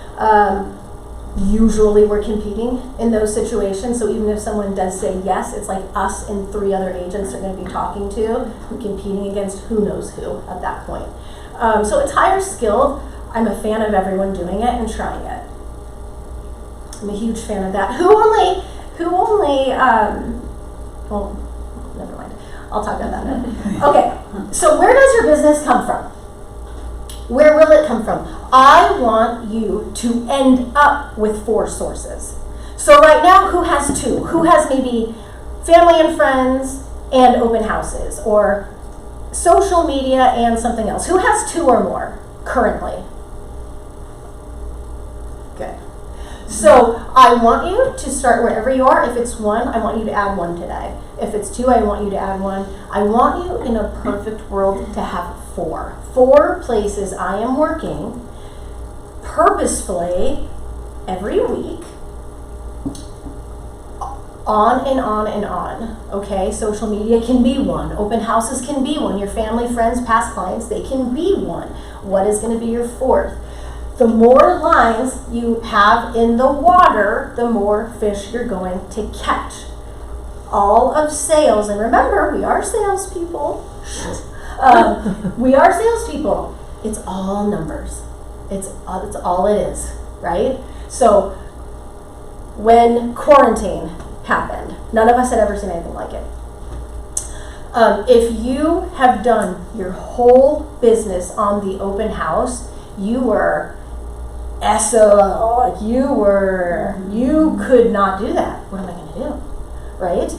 Usually we're competing in those situations, so even if someone does say yes, it's like us and 3 other agents are going to be talking to. We're competing against who knows who at that point. So it's higher skilled. I'm a fan of everyone doing it and trying it. I'm a huge fan of that. Well, never mind. I'll talk about that in a minute. Okay, so where does your business come from? Where will it come from? I want you to end up with 4 sources. So right now, who has 2? Who has maybe family and friends and open houses, or social media and something else. Who has 2 or more currently? Good. So I want you to start wherever you are. If it's 1, I want you to add 1 today. If it's 2, I want you to add 1. I want you in a perfect world to have 4. 4 places I am working purposefully every week, on and on and on. Okay, social media can be 1. Open houses can be 1. Your family, friends, past clients, they can be 1. What is going to be your 4th? The more lines you have in the water, the more fish you're going to catch. All of sales, and remember, we are salespeople. We are salespeople. It's all numbers. It's all it is, right? So when quarantine happened, none of us had ever seen anything like it. If you have done your whole business on the open house, you were SOL, like you could not do that. What am I going to do, right?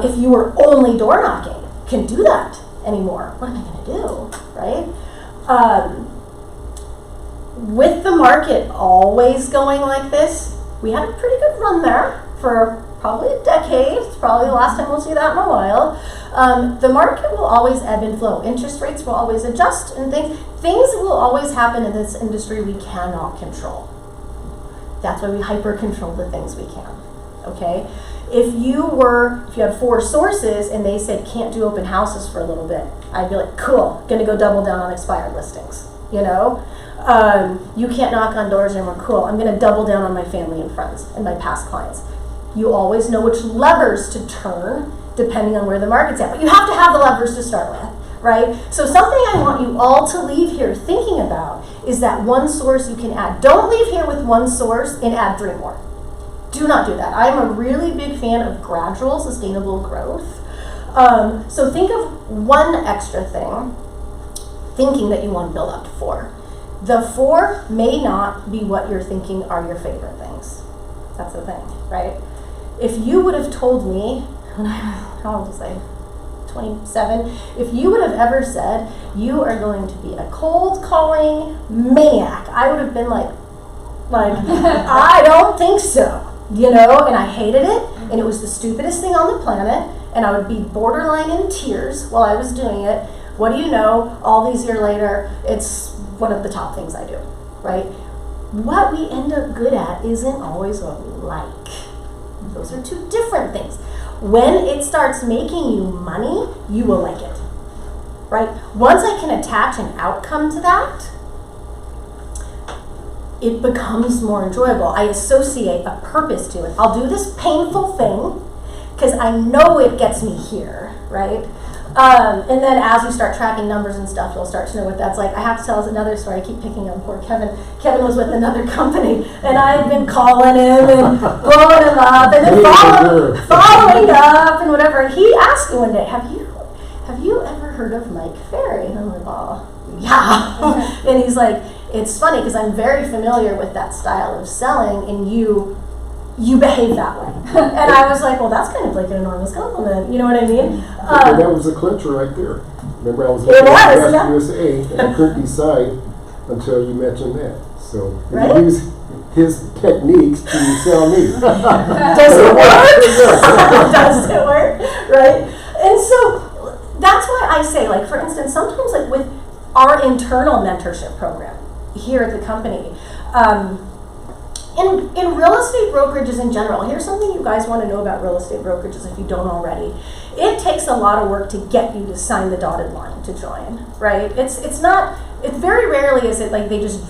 If you were only door knocking, can't do that anymore. What am I going to do, right? With the market always going like this, we had a pretty good run there for probably a decade. It's probably the last time we'll see that in a while. The market will always ebb and flow. Interest rates will always adjust, and things will always happen in this industry we cannot control. That's why we hyper control the things we can. Okay? If you had 4 sources and they said can't do open houses for a little bit, I'd be like, cool, gonna go double down on expired listings. You know? You can't knock on doors anymore, cool, I'm gonna double down on my family and friends and my past clients. You always know which levers to turn depending on where the market's at, but you have to have the levers to start with, right? So something I want you all to leave here thinking about is that 1 source you can add. Don't leave here with 1 source and add 3 more. Do not do that. I'm a really big fan of gradual, sustainable growth. So think of 1 extra thing, thinking that you want to build up to 4. The 4 may not be what you're thinking are your favorite things. That's the thing, right? If you would have told me, when how old was I? 27. If you would have ever said you are going to be a cold calling maniac, I would have been like I don't think so. You know, and I hated it, and it was the stupidest thing on the planet, and I would be borderline in tears while I was doing it. What do you know? All these years later, it's one of the top things I do, right? What we end up good at isn't always what we like. Those are 2 different things. When it starts making you money, you will like it, right? Once I can attach an outcome to that, it becomes more enjoyable. I associate a purpose to it. I'll do this painful thing because I know it gets me here, right? And then as you start tracking numbers and stuff, you'll start to know what that's like. I have to tell us another story. I keep picking on poor Kevin. Kevin was with another company, and I had been calling him and blowing him up, and then following up and whatever. And he asked me one day, "Have you ever heard of Mike Ferry?" And I'm like, "Oh, yeah." And he's like, "It's funny because I'm very familiar with that style of selling, and you behave that way." And I was like, well, that's kind of like an enormous compliment. You know what I mean? That was a clincher right there. Remember, I was It was, at USA, and I couldn't decide until you mentioned that. So Right? he used his techniques to sell me. Does it work? Does it work? Right? And so that's why I say, like, for instance, sometimes like with our internal mentorship program here at the company, in real estate brokerages in general, here's something you guys want to know about real estate brokerages if you don't already. It takes a lot of work to get you to sign the dotted line to join, right? It's very rarely is it like they just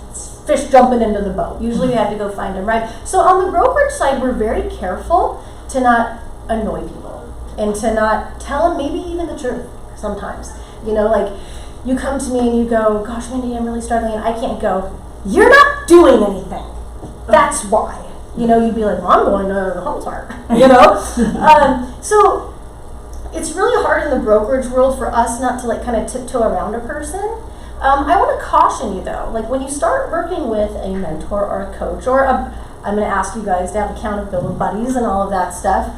fish jumping into the boat. Usually they have to go find them, right? So on the brokerage side, we're very careful to not annoy people and to not tell them maybe even the truth sometimes. You know, like you come to me and you go, "Gosh, Mindy, I'm really struggling," and I can't go, "You're not doing anything. That's why." You know, you'd be like, "Well, I'm going to the home smart," you know? So it's really hard in the brokerage world for us not to like kind of tiptoe around a person. I want to caution you though, like when you start working with a mentor or a coach or I'm going to ask you guys to have accountability buddies and all of that stuff.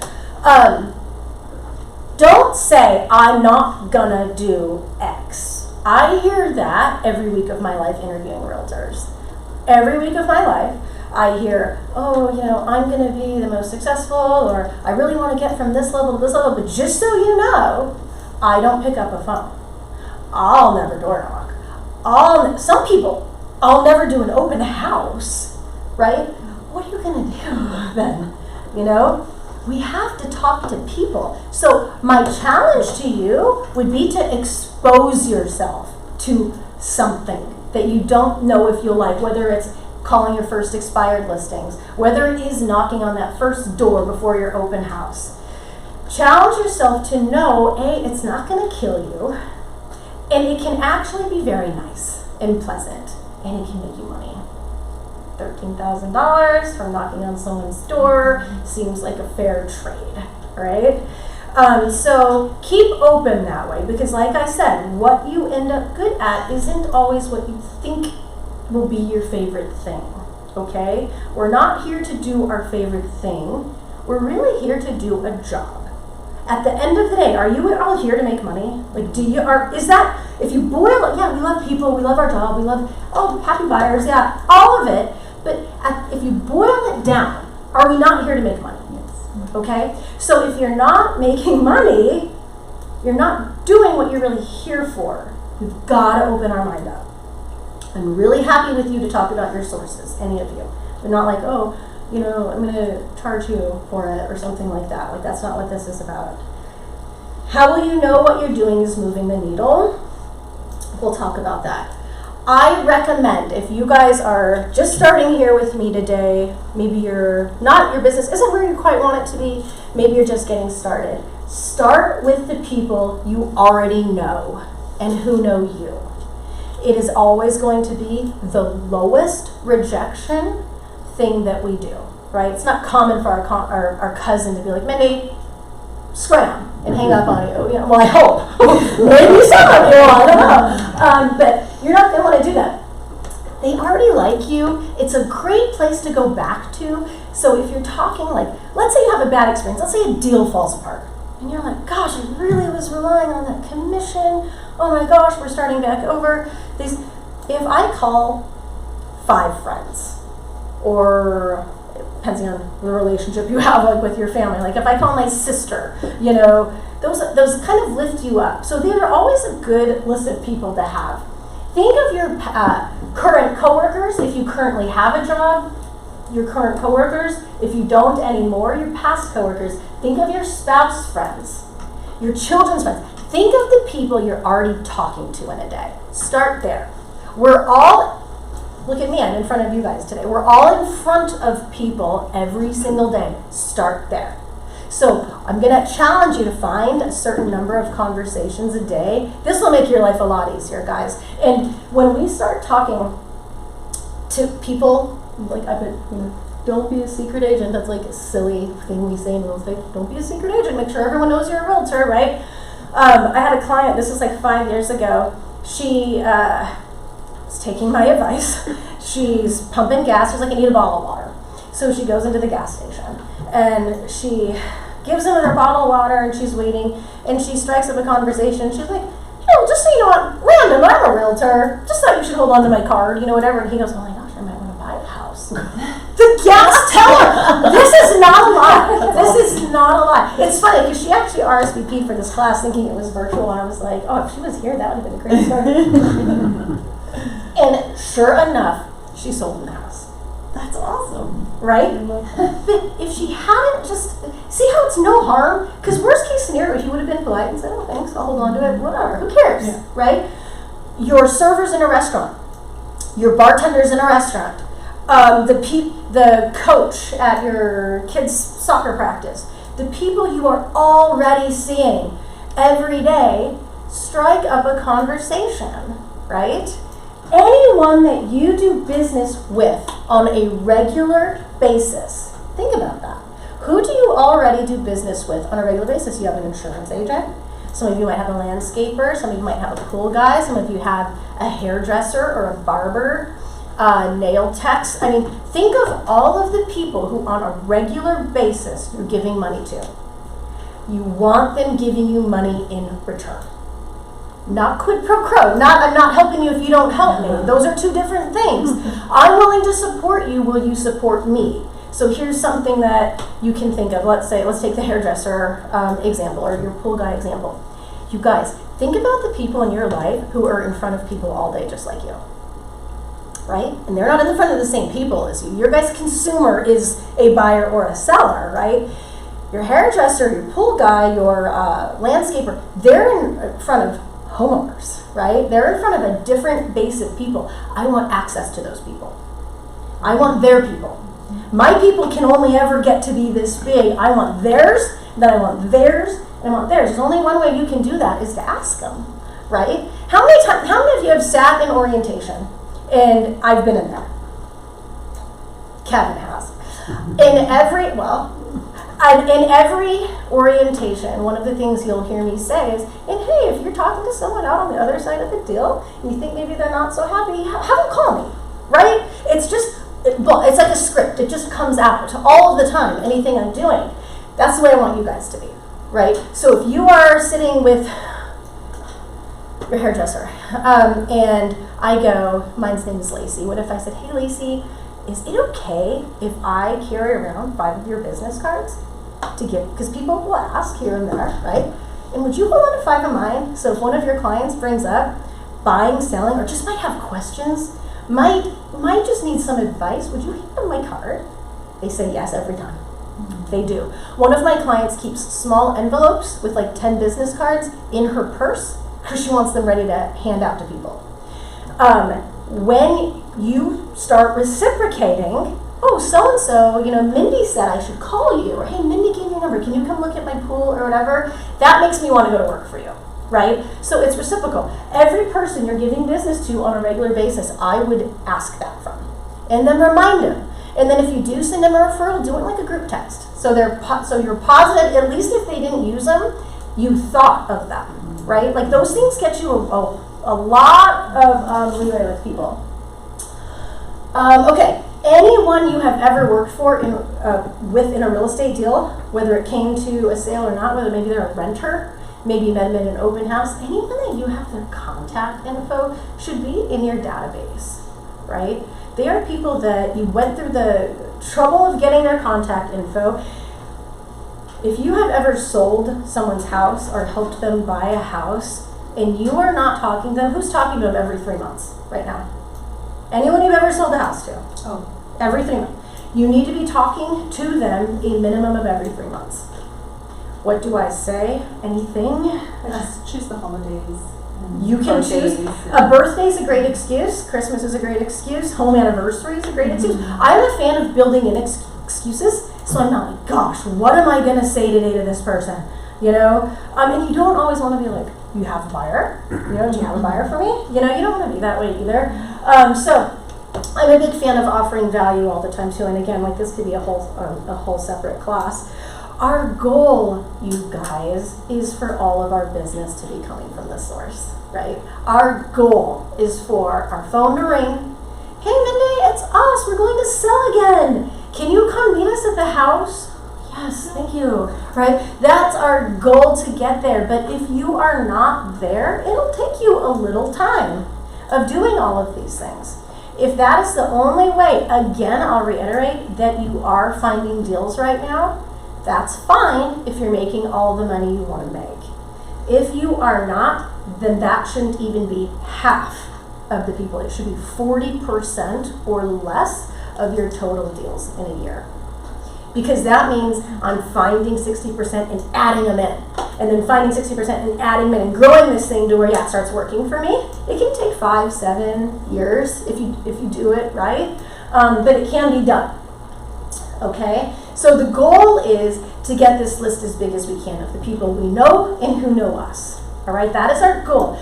Don't don't say, I'm not gonna do X. I hear that every week of my life interviewing realtors. Every week of my life, I hear, oh, I'm gonna be the most successful, or I really wanna get from this level to this level, but just so you know, I don't pick up a phone. I'll never door knock. Some people, I'll never do an open house, right? What are you gonna do then? We have to talk to people. So my challenge to you would be to expose yourself to something that you don't know if you'll like, whether it's calling your first expired listings, whether it is knocking on that first door before your open house. Challenge yourself to know, A, it's not gonna kill you, and it can actually be very nice and pleasant, and it can make you money. $13,000 from knocking on someone's door seems like a fair trade, right? So keep open that way, because like I said, what you end up good at isn't always what you think will be your favorite thing, okay? We're not here to do our favorite thing. We're really here to do a job. At the end of the day, are you all here to make money? Like, if you boil it, yeah, we love people, we love our job, we love, happy buyers, yeah, all of it. But if you boil it down, are we not here to make money? Yes. Okay? So if you're not making money, you're not doing what you're really here for. We've got to open our mind up. I'm really happy with you to talk about your sources, any of you. But not like, I'm going to charge you for it or something like that. Like, that's not what this is about. How will you know what you're doing is moving the needle? We'll talk about that. I recommend, if you guys are just starting here with me today, maybe your business isn't where you quite want it to be, maybe you're just getting started. Start with the people you already know and who know you. It is always going to be the lowest rejection thing that we do, right? It's not common for our cousin to be like, Mindy, scram, and hang up on you. Well, I hope. Maybe some of you, I don't know. But you're not going to want to do that. They already like you. It's a great place to go back to. So if you're talking let's say you have a bad experience. Let's say a deal falls apart. And you're like, gosh, I really was relying on that commission. Oh my gosh, we're starting back over. If I call 5 friends, or depending on the relationship you have with your family, like if I call my sister, those kind of lift you up. So these are always a good list of people to have. Think of your current coworkers, if you currently have a job, your current coworkers. If you don't anymore, your past coworkers. Think of your spouse friends, your children's friends. Think of the people you're already talking to in a day. Start there. Look at me, I'm in front of you guys today. We're all in front of people every single day. Start there. So I'm going to challenge you to find a certain number of conversations a day. This will make your life a lot easier, guys. And when we start talking to people, don't be a secret agent. That's like a silly thing we say in real estate. Don't be a secret agent. Make sure everyone knows you're a realtor, right? I had a client, this was 5 years ago. She was taking my advice. She's pumping gas. She's like, I need a bottle of water. So she goes into the gas station and she gives him her bottle of water and she's waiting and she strikes up a conversation. She's like, just so you know, random, I'm a realtor. Just thought you should hold on to my card, whatever. And he goes, oh my gosh, I might want to buy a house. The gas teller. This is not a lie. This is not a lie. It's funny because she actually RSVP'd for this class thinking it was virtual, and I was like, if she was here, that would have been a great story. And sure enough, she sold the house. That's awesome. Right? But if she hadn't see how it's no harm? Because worst case scenario, if you would have been polite and said, oh, thanks, I'll hold on to it, whatever, who cares, right? Your server's in a restaurant. Your bartender's in a restaurant. The coach at your kid's soccer practice. The people you are already seeing every day, strike up a conversation, right? Anyone that you do business with on a regular basis, think about that. Who do you already do business with on a regular basis? You have an insurance agent. Some of you might have a landscaper. Some of you might have a pool guy. Some of you have a hairdresser or a barber, nail techs. Think of all of the people who on a regular basis you're giving money to. You want them giving you money in return. Not quid pro quo. I'm not helping you if you don't help me. Those are two different things. I'm willing to support you. Will you support me? So here's something that you can think of. Let's take the hairdresser example or your pool guy example. You guys, think about the people in your life who are in front of people all day just like you. Right? And they're not in front of the same people as you. Your guys' consumer is a buyer or a seller, right? Your hairdresser, your pool guy, your landscaper, they're in front of homeowners, right? They're in front of a different base of people. I want access to those people. I want their people. My people can only ever get to be this big. I want theirs, then I want theirs, and I want theirs. There's only one way you can do that is to ask them, right? How many of you have sat in orientation? And I've been in there. Kevin has. In every orientation, one of the things you'll hear me say is, and hey, if you're talking to someone out on the other side of the deal, and you think maybe they're not so happy, have them call me, right? It's like a script. It just comes out all of the time, anything I'm doing. That's the way I want you guys to be, right? So if you are sitting with your hairdresser, and I go, mine's name is Lacey. What if I said, hey Lacey, is it okay if I carry around 5 of your business cards to give, because people will ask here and there, right? And would you hold on to 5 of mine? So if one of your clients brings up buying, selling, or just might have questions, might just need some advice, would you hand them my card? They say yes every time. They do. One of my clients keeps small envelopes with like 10 business cards in her purse because she wants them ready to hand out to people. When you start reciprocating, oh, so-and-so, Mindy said I should call you, or hey, Mindy gave me your number, can you come look at my pool or whatever? That makes me want to go to work for you, right? So it's reciprocal. Every person you're giving business to on a regular basis, I would ask that from. And then remind them. And then if you do send them a referral, do it like a group text. So you're positive, at least if they didn't use them, you thought of them, right? Like those things get you a lot of leeway with people. Okay, anyone you have ever worked for in a real estate deal, whether it came to a sale or not, whether maybe they're a renter, maybe you met them in an open house, anyone that you have their contact info should be in your database, right? They are people that you went through the trouble of getting their contact info. If you have ever sold someone's house or helped them buy a house and you are not talking to them, who's talking to them every 3 months right now? Anyone you've ever sold a house to? Oh. Every 3 months. You need to be talking to them a minimum of every 3 months. What do I say? Anything? Just choose the holidays. You can choose. A birthday is a great excuse. Christmas is a great excuse. Home anniversary is a great excuse. I'm a fan of building in excuses, so I'm not like, gosh, what am I going to say today to this person? And you don't always want to be like, you have a buyer? Do you have a buyer for me? You don't want to be that way either. So I'm a big fan of offering value all the time too. And again, like this could be a whole separate class. Our goal, you guys, is for all of our business to be coming from this source, right? Our goal is for our phone to ring. Hey, Mindy, it's us. We're going to sell again. Can you come meet us at the house? Yes, thank you, right? That's our goal to get there. But if you are not there, it'll take you a little time of doing all of these things. If that is the only way, again, I'll reiterate that you are finding deals right now. That's fine if you're making all the money you want to make. If you are not, then that shouldn't even be half of the people. It should be 40% or less of your total deals in a year. Because that means I'm finding 60% and adding them in. And then finding 60% and adding them in and growing this thing to where, it starts working for me. It can take 5-7 years if you do it right. But it can be done. Okay? So the goal is to get this list as big as we can of the people we know and who know us. All right? That is our goal.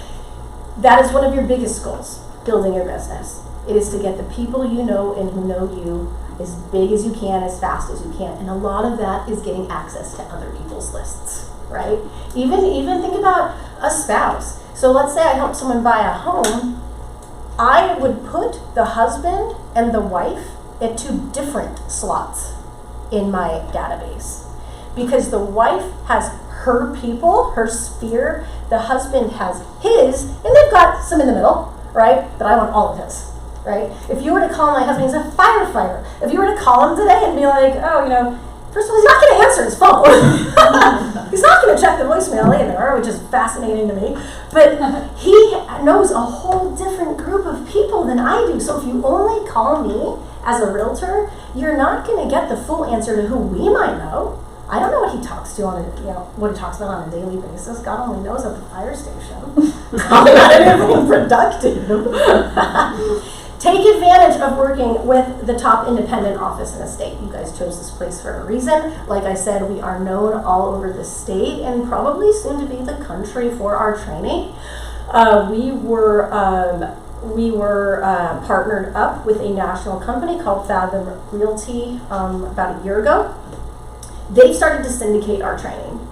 That is one of your biggest goals, building your business. It is to get the people you know and who know you as big as you can, as fast as you can. And a lot of that is getting access to other people's lists, right? Even think about a spouse. So let's say I help someone buy a home. I would put the husband and the wife at 2 different slots in my database because the wife has her people, her sphere. The husband has his, and they've got some in the middle, right? But I want all of his, right? If you were to call my husband, he's a firefighter. If you were to call him today and be like, oh, you know, first of all, he's not going to answer his phone. He's not going to check the voicemail either, which is fascinating to me. But he knows a whole different group of people than I do. So if you only call me as a realtor, you're not going to get the full answer to who we might know. I don't know what he talks to on what he talks about on a daily basis. God only knows at the fire station. Probably not anything productive. Take advantage of working with the top independent office in the state. You guys chose this place for a reason. Like I said, we are known all over the state and probably soon to be the country for our training. We were partnered up with a national company called Fathom Realty about a year ago. They've started to syndicate our training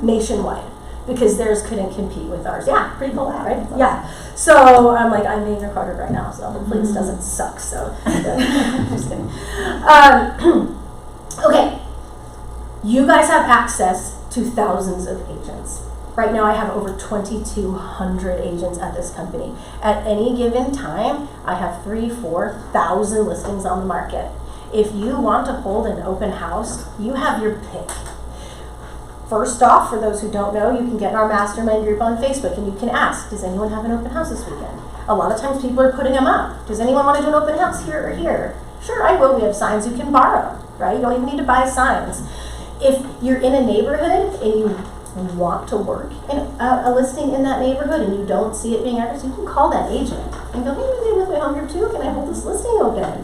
nationwide because theirs couldn't compete with ours. Yeah, pretty cool, right? Yeah. So I'm being recorded right now, so hopefully this doesn't suck. So just kidding. Okay, you guys have access to thousands of agents. Right now I have over 2,200 agents at this company. At any given time, I have 3,000-4,000 listings on the market. If you want to hold an open house, you have your pick. First off, for those who don't know, you can get in our mastermind group on Facebook and you can ask, does anyone have an open house this weekend? A lot of times people are putting them up. Does anyone want to do an open house here or here? Sure, I will. We have signs you can borrow, right? You don't even need to buy signs. If you're in a neighborhood and you want to work in a listing in that neighborhood and you don't see it being advertised, you can call that agent and go, hey, maybe with my home group too, can I hold this listing open?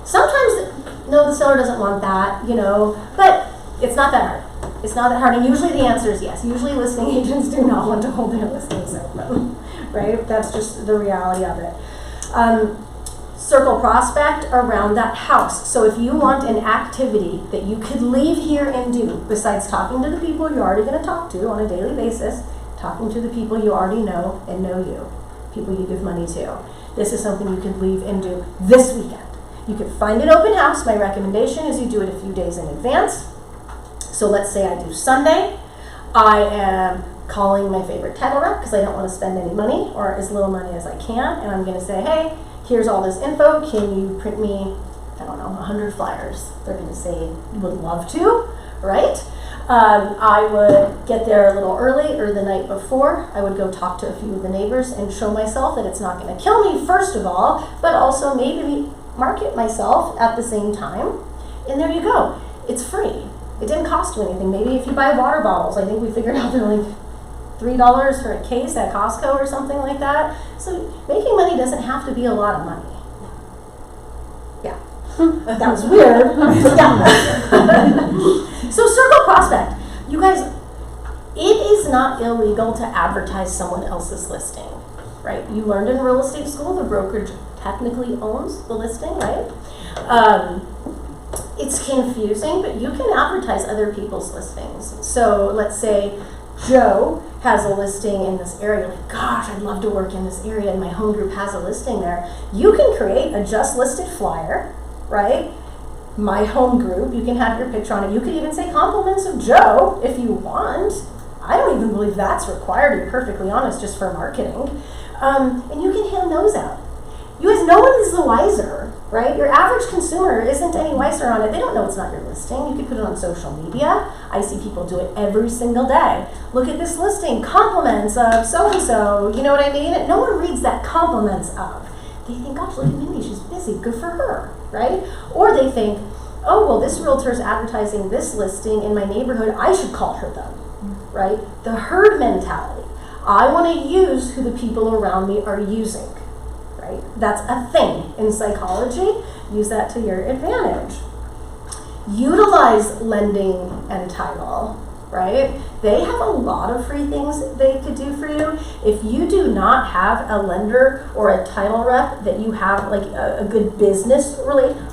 Sometimes, no, the seller doesn't want that, but it's not that hard. It's not that hard, and usually the answer is yes. Usually listing agents do not want to hold their listings open, right? That's just the reality of it. Circle prospect around that house. So if you want an activity that you could leave here and do, besides talking to the people you're already going to talk to on a daily basis, talking to the people you already know and know you, people you give money to, this is something you could leave and do this weekend. You could find an open house. My recommendation is you do it a few days in advance. So let's say I do Sunday. I am calling my favorite title rep because I don't want to spend any money or as little money as I can. And I'm going to say, hey, here's all this info. Can you print me, 100 flyers? They're going to say, would love to, right? I would get there a little early or the night before. I would go talk to a few of the neighbors and show myself that it's not going to kill me, first of all, but also maybe market myself at the same time. And there you go. It's free. It didn't cost you anything. Maybe if you buy water bottles, I think we figured out they're like $3 for a case at Costco or something like that. So making money doesn't have to be a lot of money. Yeah. That was weird. Yeah. So circle prospect. You guys, it is not illegal to advertise someone else's listing, right? You learned in real estate school the brokerage technically owns the listing, right? It's confusing, but you can advertise other people's listings. So let's say Joe has a listing in this area. Like, gosh, I'd love to work in this area, and my home group has a listing there. You can create a just listed flyer, right? My home group, you can have your picture on it. You could even say compliments of Joe if you want. I don't even believe that's required, to be perfectly honest, just for marketing. And you can hand those out. You guys, no one is the wiser, right? Your average consumer isn't any wiser on it. They don't know it's not your listing. You could put it on social media. I see people do it every single day. Look at this listing, compliments of so-and-so, you know what I mean? No one reads that compliments of. They think, gosh, look at Mindy, she's busy, good for her, right? Or they think, oh, well, this realtor's advertising this listing in my neighborhood, I should call her though, right? The herd mentality. I want to use who the people around me are using. Right? That's a thing in psychology. Use that to your advantage. Utilize lending and title, right? They have a lot of free things they could do for you. If you do not have a lender or a title rep that you have like a good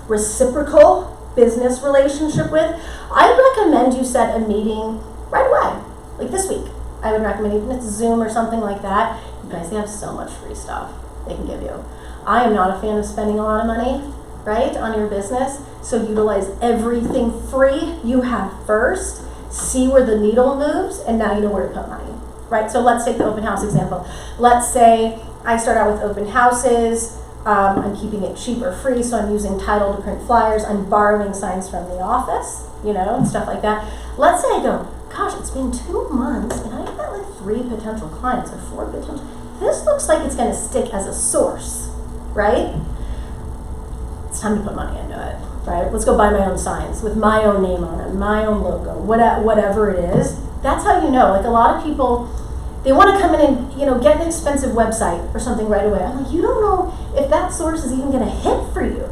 reciprocal business relationship with, I recommend you set a meeting right away, like this week. I would recommend even it's Zoom or something like that. You guys, they have so much free stuff they can give you. I am not a fan of spending a lot of money, right, on your business. So utilize everything free you have first. see where the needle moves, and now you know where to put money, right? So let's take the open house example. Let's say I start out with open houses. I'm keeping it cheap or free, so I'm using title to print flyers. I'm borrowing signs from the office, and stuff like that. Let's say I go, gosh, it's been 2 months, and I've got like 3 potential clients or 4 potential. This looks like it's going to stick as a source, right? It's time to put money into it, right? Let's go buy my own signs with my own name on it, my own logo, whatever it is. That's how you know. Like a lot of people, they want to come in and get an expensive website or something right away. I'm like, you don't know if that source is even going to hit for you,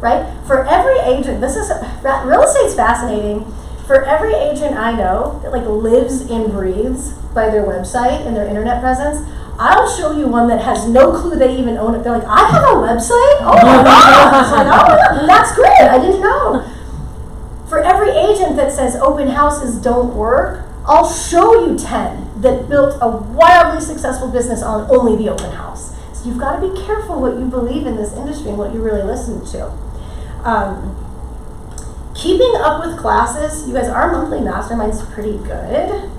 right? For every agent, real estate's fascinating. For every agent I know that like lives and breathes by their website and their internet presence, I'll show you one that has no clue they even own it. They're like, I have a website? Oh my God! It's like, oh my God, that's great, I didn't know. For every agent that says open houses don't work, I'll show you 10 that built a wildly successful business on only the open house. So you've got to be careful what you believe in this industry and what you really listen to. Keeping up with classes, you guys, our monthly mastermind's pretty good.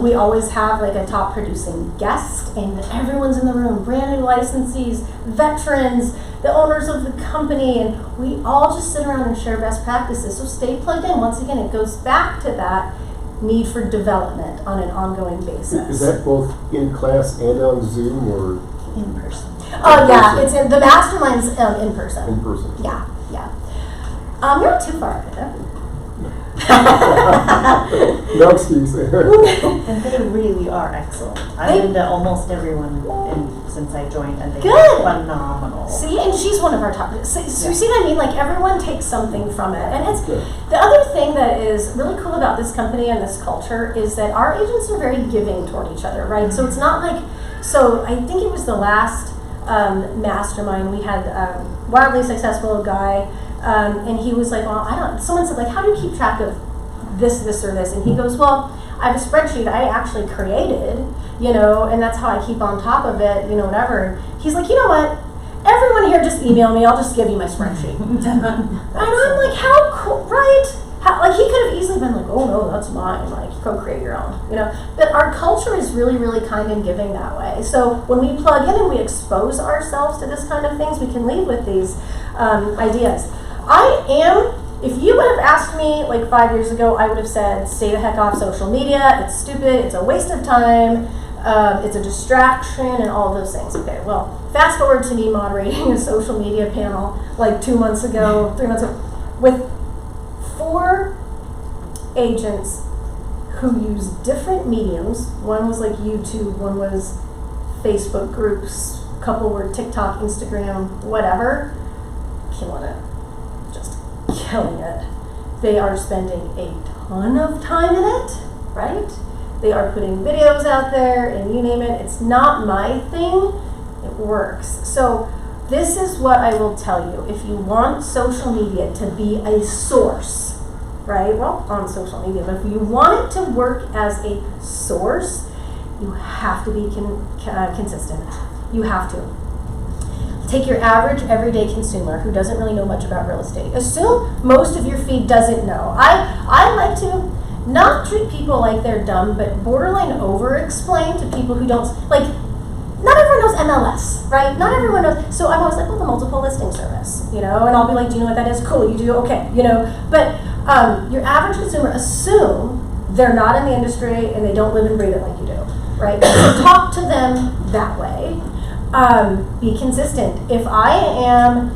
We always have like a top producing guest, and everyone's in the room, brand new licensees, veterans, the owners of the company, and we all just sit around and share best practices. So stay plugged in. Once again, it goes back to that need for development on an ongoing basis. Is that both in class and on Zoom or In person. Oh yeah, it's the mastermind's in person. in person? Yeah. You're not too far ahead. No excuse there. And they really are excellent. I've been to almost everyone since I joined, and they are phenomenal. See, and she's one of our top. So you see what I mean? Like everyone takes something from it, and it's Good. the other thing that is really cool about this company and this culture is that our agents are very giving toward each other, right? So it's not like. So I think it was the last mastermind we had. Wildly successful guy. And he was like, well, someone said, like, how do you keep track of this, or this? And he goes, well, I have a spreadsheet I actually created, and that's how I keep on top of it, whatever. And he's like, you know what? Everyone here just email me. I'll just give you my spreadsheet. And I'm like, how cool, right? Like, he could have easily been like, oh, no, that's mine. Like, go create your own, But our culture is really, really kind and giving that way. So when we plug in and we expose ourselves to this kind of things, we can leave with these ideas. If you would have asked me like 5 years ago, I would have said, stay the heck off social media. It's stupid. It's a waste of time. It's a distraction and all those things. Okay, well, fast forward to me moderating a social media panel like 2 months ago, 3 months ago, with 4 agents who use different mediums. One was like YouTube, one was Facebook groups, a couple were TikTok, Instagram, whatever. Killing it. Just killing it. They are spending a ton of time in it, right? They are putting videos out there and you name it. It's not my thing. It works. So this is what I will tell you. If you want social media to be a source, right? Well, on social media, but if you want it to work as a source, you have to be consistent. You have to. Take your average everyday consumer who doesn't really know much about real estate. Assume most of your feed doesn't know. I like to not treat people like they're dumb, but borderline over-explain to people who don't, like, not everyone knows MLS, right? Not everyone knows. So I'm always like, well, the multiple listing service, and I'll be like, do you know what that is? Cool, you do? Okay, But your average consumer, assume they're not in the industry and they don't live and breathe it like you do, right? So talk to them that way. Be consistent. If I'm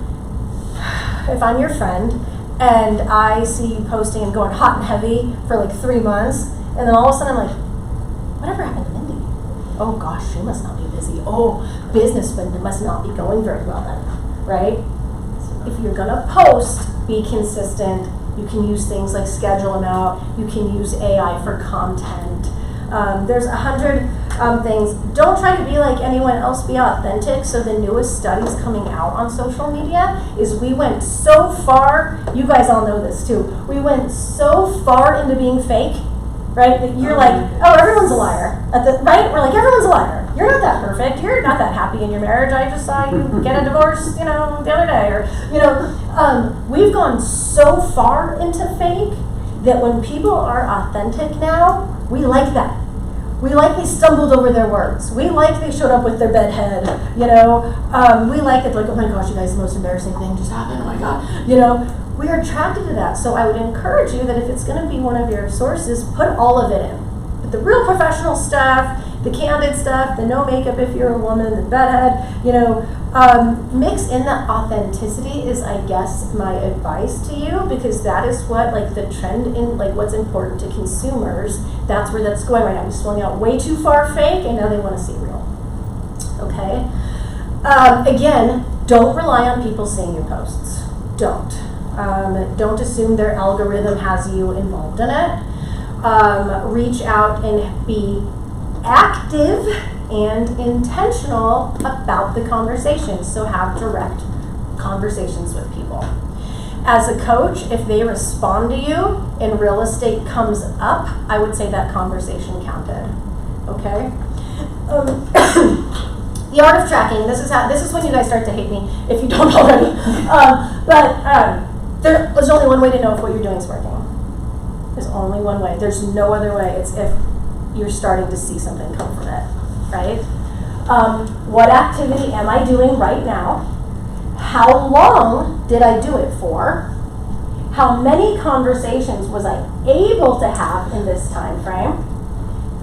your friend and I see you posting and going hot and heavy for like 3 months, and then all of a sudden I'm like, whatever happened to Mindy? Oh gosh, she must not be busy. Oh, business must not be going very well then, right? If you're gonna post, be consistent. You can use things like schedule them out. You can use AI for content. There's 100 things. Don't try to be like anyone else, be authentic. So the newest studies coming out on social media is we went so far, you guys all know this too, we went so far into being fake, right? That you're like, oh, everyone's a liar. Right? We're like, everyone's a liar. You're not that perfect. You're not that happy in your marriage. I just saw you get a divorce, the other day. Or, we've gone so far into fake that when people are authentic now, we like that. We like they stumbled over their words. We like they showed up with their bedhead, you know. We like it like, oh my gosh, you guys, the most embarrassing thing just happened, oh my God. You know, we are attracted to that. So I would encourage you that if it's gonna be one of your sources, put all of it in. Put the real professional stuff, the candid stuff, the no makeup if you're a woman, the bedhead, you know. Mix in that authenticity is, I guess, my advice to you, because that is what, like, the trend in, like, what's important to consumers. That's where that's going right now. We're swung out way too far fake, and now they want to see real. Okay. Again, don't rely on people seeing your posts. Don't. Don't assume their algorithm has you involved in it. Reach out and be active and intentional about the conversation. So have direct conversations with people. As a coach, if they respond to you and real estate comes up, I would say that conversation counted. Okay? The art of tracking, this is when you guys start to hate me, if you don't already. There's only one way to know if what you're doing is working. There's only one way. There's no other way. It's if you're starting to see something come from it, right? What activity am I doing right now? How long did I do it for? How many conversations was I able to have in this time frame?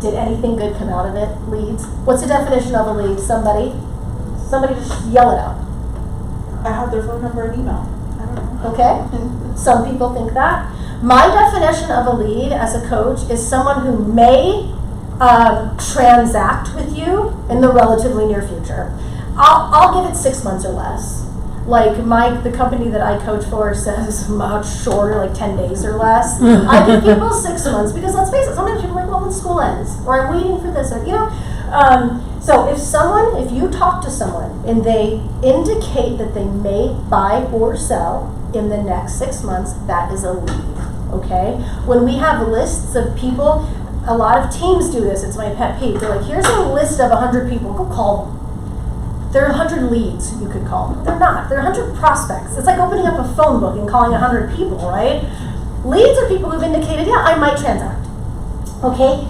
Did anything good come out of it? Leads. What's the definition of a lead? Somebody just yell it out. I have their phone number and email. I don't know. Okay? Some people think that. My definition of a lead as a coach is someone who may transact with you in the relatively near future. I'll give it 6 months or less. Like the company that I coach for says much shorter, like 10 days or less. I give people 6 months because let's face it, sometimes people are like, well, when school ends, or I'm waiting for this, or you know. So if you talk to someone and they indicate that they may buy or sell in the next 6 months, that is a lead. Okay? When we have lists of people, a lot of teams do this, it's my pet peeve. They're like, here's a list of 100 people, go call them. There are 100 leads you could call. They're not. They're 100 prospects. It's like opening up a phone book and calling 100 people, right? Leads are people who've indicated, yeah, I might transact. Okay?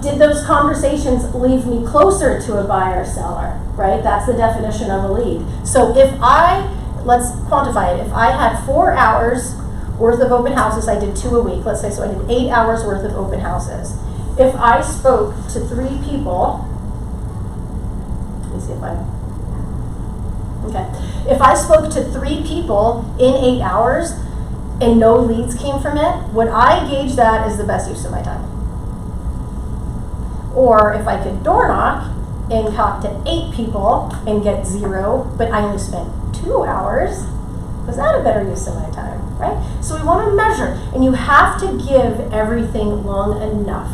Did those conversations leave me closer to a buyer or seller, right? That's the definition of a lead. So let's quantify it. If I had 4 hours worth of open houses, I did 2 a week, let's say, so I did 8 hours worth of open houses. If I spoke to 3 people, let me see if if I spoke to 3 people in 8 hours and no leads came from it, would I gauge that as the best use of my time? Or if I could door knock and talk to 8 people and get 0, but I only spent 2 hours, was that a better use of my time, right? So we want to measure, and you have to give everything long enough.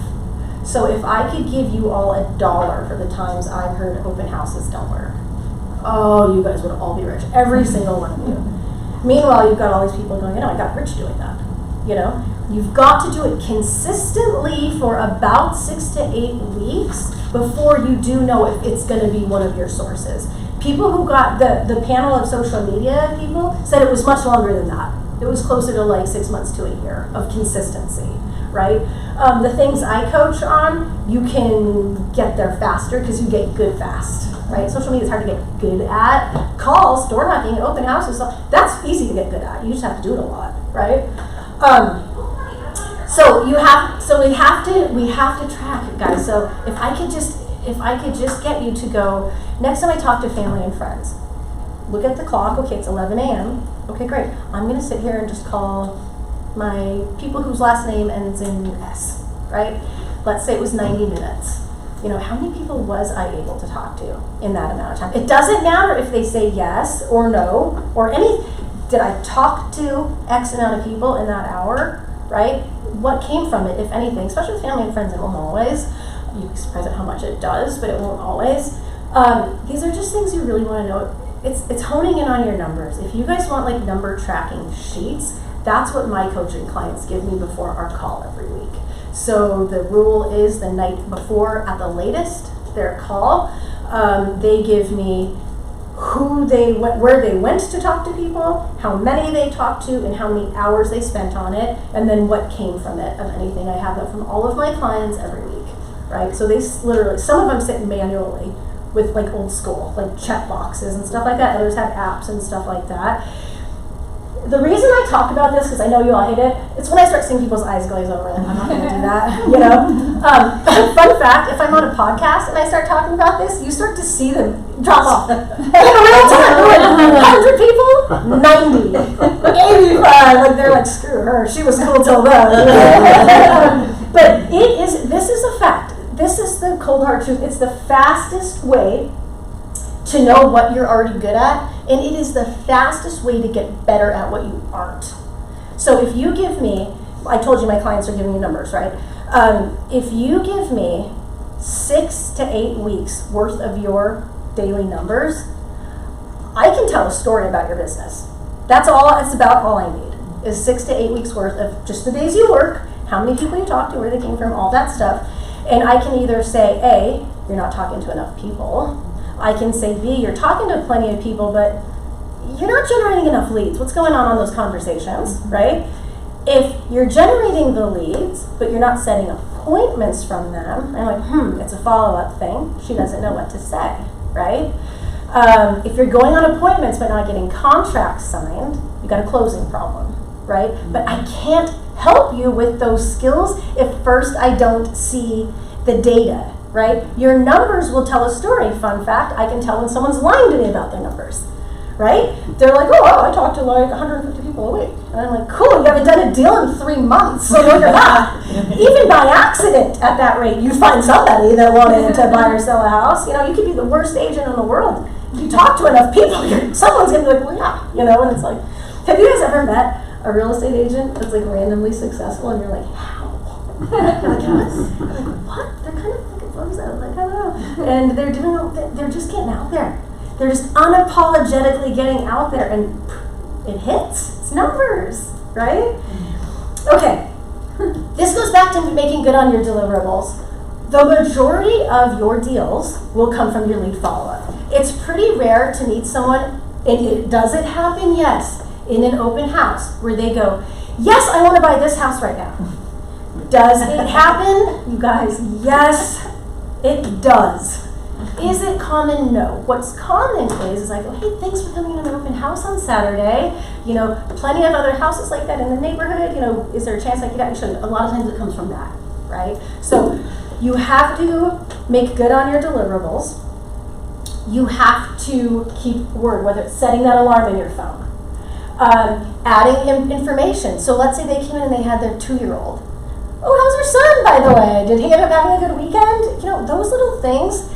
So if I could give you all $1 for the times I've heard open houses don't work, oh, you guys would all be rich, every single one of you. Meanwhile, you've got all these people going, I got rich doing that. You know, you've got to do it consistently for about 6 to 8 weeks before you do know if it's going to be one of your sources. People who got the panel of social media people said it was much longer than that. It was closer to like 6 months to a year of consistency, right? The things I coach on, you can get there faster because you get good fast, right? Social media is hard to get good at. Calls, door knocking, open houses, that's easy to get good at. You just have to do it a lot, right? So we have to track it, guys. So if I could just get you to go, next time I talk to family and friends, look at the clock, okay, it's 11 a.m. Okay, great. I'm gonna sit here and just call my people whose last name ends in S, right? Let's say it was 90 minutes. You know, how many people was I able to talk to in that amount of time? It doesn't matter if they say yes or no, or did I talk to X amount of people in that hour, right? What came from it, if anything, especially with family and friends, it won't always. You'd be surprised at how much it does, but it won't always. These are just things you really want to know. It's honing in on your numbers. If you guys want like number tracking sheets, that's what my coaching clients give me before our call every week. So the rule is the night before at the latest, their call, they give me where they went to talk to people, how many they talked to, and how many hours they spent on it, and then what came from it, of anything. I have that from all of my clients every week, right? So they literally, some of them sit manually with like old school, like check boxes and stuff like that. Others have apps and stuff like that. The reason I talk about this, because I know you all hate it, it's when I start seeing people's eyes glaze over, and I'm not going to do that, you know? Fun fact, if I'm on a podcast and I start talking about this, you start to see them drop off. In real time, like 100 people, 90, 85, like they're like, screw her, she was cool till then. But this is a fact. This is the cold hard truth. It's the fastest way to know what you're already good at, and it is the fastest way to get better at what you aren't. So if you give me, I told you my clients are giving you numbers, right? If you give me 6 to 8 weeks worth of your daily numbers, I can tell a story about your business. That's about all I need, is 6 to 8 weeks worth of just the days you work, how many people you talk to, where they came from, all that stuff. And I can either say, A, you're not talking to enough people. I can say, B, you're talking to plenty of people, but you're not generating enough leads. What's going on those conversations, right? If you're generating the leads, but you're not setting appointments from them, I'm like, it's a follow-up thing. She doesn't know what to say, right? If you're going on appointments but not getting contracts signed, you got a closing problem, right? But I can't help you with those skills if first I don't see the data, right? Your numbers will tell a story. Fun fact, I can tell when someone's lying to me about their numbers, right? They're like, oh, I talk to like 150 people a week. And I'm like, cool, you haven't done a deal in 3 months, so look at that. Even by accident at that rate, you find somebody that wanted to buy or sell a house. You know, you could be the worst agent in the world. If you talk to enough people, someone's going to be like, well, yeah, you know, and it's like, have you guys ever met a real estate agent that's like randomly successful and you're like, how? You're like, what? They're kind of like thumbs out, like, I don't know. And they're just getting out there. They're just unapologetically getting out there, and it hits. It's numbers, right? Okay. This goes back to making good on your deliverables. The majority of your deals will come from your lead follow-up. It's pretty rare to meet someone, and does it happen? Yes. In an open house where they go, yes, I want to buy this house right now. Does it happen? You guys, yes, it does. Is it common? No. What's common is like, oh, hey, thanks for coming to an open house on Saturday. You know, plenty of other houses like that in the neighborhood. You know, is there a chance I could actually? A lot of times it comes from that, right? So you have to make good on your deliverables. You have to keep word, whether it's setting that alarm in your phone. Adding information. So let's say they came in and they had their 2-year-old. Oh, how's your son, by the way? Did he end up having a good weekend? You know, those little things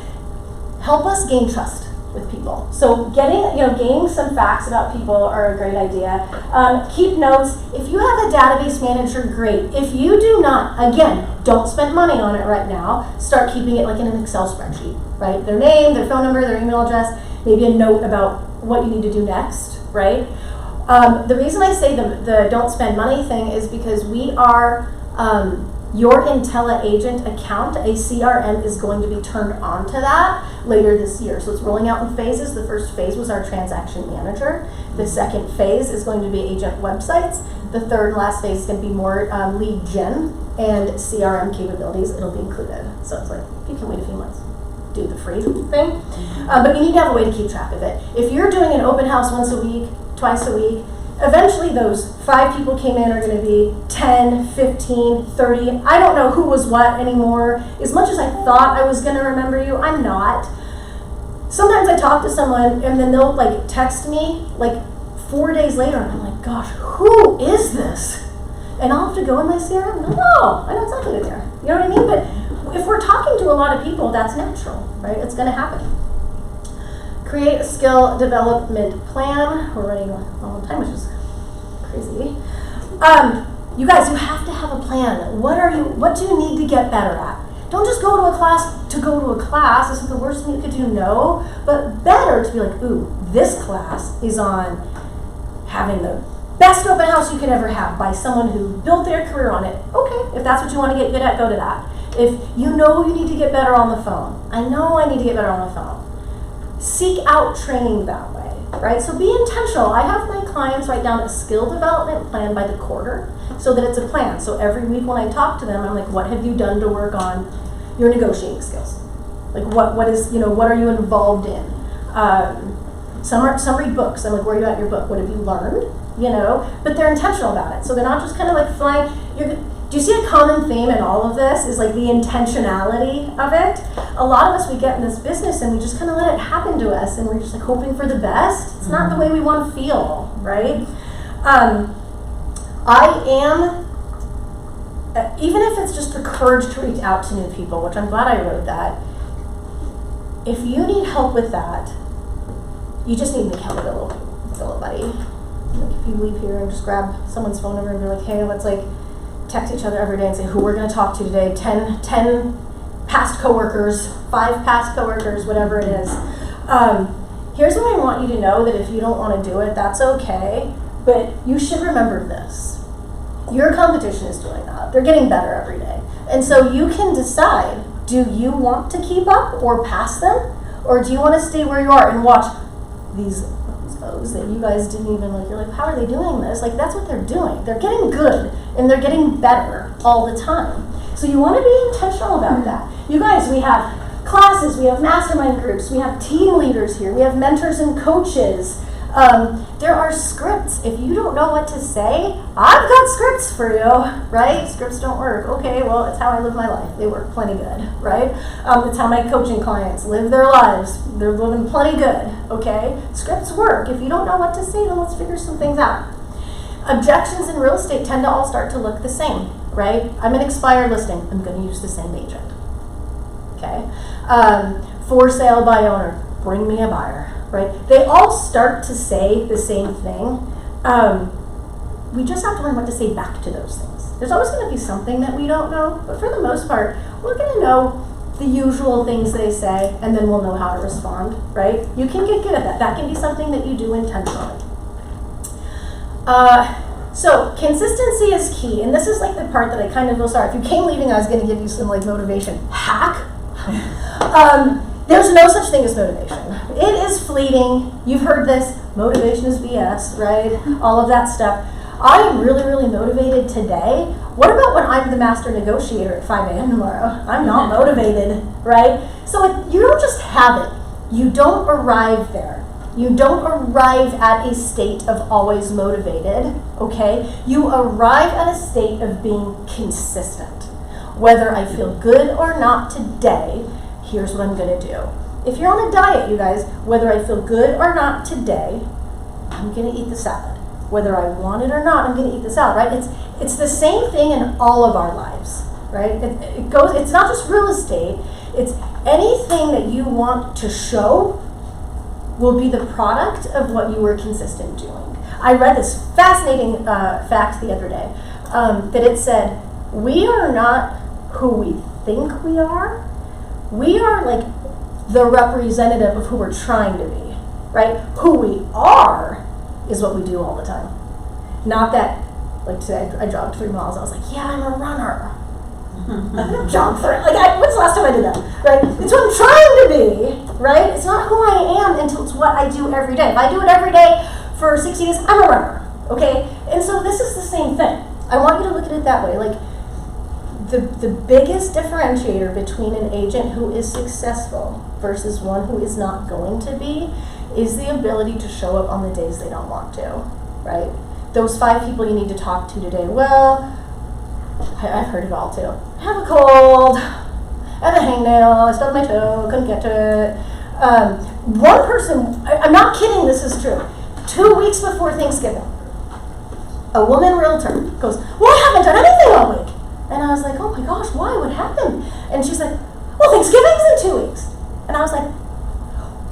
help us gain trust with people. So gaining some facts about people are a great idea. Keep notes. If you have a database manager, great. If you do not, again, don't spend money on it right now. Start keeping it like in an Excel spreadsheet, right? Their name, their phone number, their email address, maybe a note about what you need to do next, right? The reason I say the don't spend money thing is because we are your IntelliAgent account, a CRM, is going to be turned on to that later this year. So it's rolling out in phases. The first phase was our transaction manager. The second phase is going to be agent websites. The third and last phase is going to be more lead gen and CRM capabilities. It'll be included. So it's like, you can wait a few months. Do the free thing. But you need to have a way to keep track of it. If you're doing an open house once a week, twice a week, eventually those 5 people came in are going to be 10, 15, 30. I don't know who was what anymore. As much as I thought I was going to remember you, I'm not. Sometimes I talk to someone and then they'll like text me like 4 days later and I'm like, gosh, who is this? And I'll have to go in my CRM and I know exactly who they are. You know what I mean? But if we're talking to a lot of people, that's natural, right? It's going to happen. Create a skill development plan. We're running a long time, which is crazy. You guys, you have to have a plan. What do you need to get better at? Don't just go to a class to go to a class. This is the worst thing you could do, no. But better to be like, ooh, this class is on having the best open house you could ever have by someone who built their career on it. Okay, if that's what you want to get good at, go to that. If you know you need to get better on the phone, I know I need to get better on the phone. seek out training that way, right? So be intentional. I have my clients write down a skill development plan by the quarter so that it's a plan. So every week when I talk to them, I'm like, what have you done to work on your negotiating skills? Like what is, what are you involved in? Some read books. I'm like, where are you at in your book? What have you learned? But they're intentional about it. So they're not just kind of like flying. Do you see a common theme in all of this is like the intentionality of it? A lot of us, we get in this business and we just kind of let it happen to us and we're just like hoping for the best. It's not the way we want to feel, right? I am, even if it's just the courage to reach out to new people, which I'm glad I wrote that, if you need help with that, you just need an accountability buddy. Like if you leave here and just grab someone's phone number and be like, hey, let's like text each other every day and say who we're going to talk to today, 10 past coworkers, 5 past coworkers, whatever it is. Here's what I want you to know, that if you don't want to do it, that's okay, but you should remember this. Your competition is doing that. They're getting better every day. And so you can decide, do you want to keep up or pass them? Or do you want to stay where you are and watch these O's that you guys didn't even like? You're like, how are they doing this? Like, that's what they're doing. They're getting good and they're getting better all the time. So you want to be intentional about that. You guys, we have classes, we have mastermind groups, we have team leaders here, we have mentors and coaches. There are scripts. If you don't know what to say, I've got scripts for you, right? Scripts don't work. Okay, well, it's how I live my life. They work plenty good, right? It's how my coaching clients live their lives. They're living plenty good, okay? Scripts work. If you don't know what to say, then let's figure some things out. Objections in real estate tend to all start to look the same, right? I'm an expired listing. I'm going to use the same agent, okay? For sale by owner. Bring me a buyer. Right? They all start to say the same thing. We just have to learn what to say back to those things. There's always going to be something that we don't know, but for the most part, we're going to know the usual things they say, and then we'll know how to respond, right? You can get good at that. That can be something that you do intentionally. So consistency is key, and this is like the part that I kind of feel sorry. If you came leaving, I was going to give you some like motivation hack. There's no such thing as motivation. It is fleeting. You've heard this. Motivation is BS, right? All of that stuff. I am really, really motivated today. What about when I'm the master negotiator at 5 a.m. tomorrow? I'm not motivated, right? So you don't just have it. You don't arrive there. You don't arrive at a state of always motivated, okay? You arrive at a state of being consistent. Whether I feel good or not today, here's what I'm going to do. If you're on a diet, you guys, whether I feel good or not today, I'm going to eat the salad. Whether I want it or not, I'm going to eat the salad, right? It's the same thing in all of our lives, right? It goes. It's not just real estate. It's anything that you want to show will be the product of what you were consistent doing. I read this fascinating fact the other day that it said, we are not who we think we are. We are like the representative of who we're trying to be, right? Who we are is what we do all the time. Not that, like today, I jogged 3 miles. I was like, yeah, I'm a runner. I'm gonna jog for it. Like, when's the last time I did that, right? It's what I'm trying to be, right? It's not who I am until it's what I do every day. If I do it every day for 60 days, I'm a runner, okay? And so this is the same thing. I want you to look at it that way. Like, the biggest differentiator between an agent who is successful versus one who is not going to be is the ability to show up on the days they don't want to, right? Those 5 people you need to talk to today, well, I've heard it all too. I have a cold, I have a hangnail, I stubbed my toe, couldn't get to it. One person, I'm not kidding, this is true. 2 weeks before Thanksgiving, a woman realtor goes, well, I haven't done anything all week. And I was like, oh my gosh, why? What happened? And she's like, well, Thanksgiving's in 2 weeks. And I was like,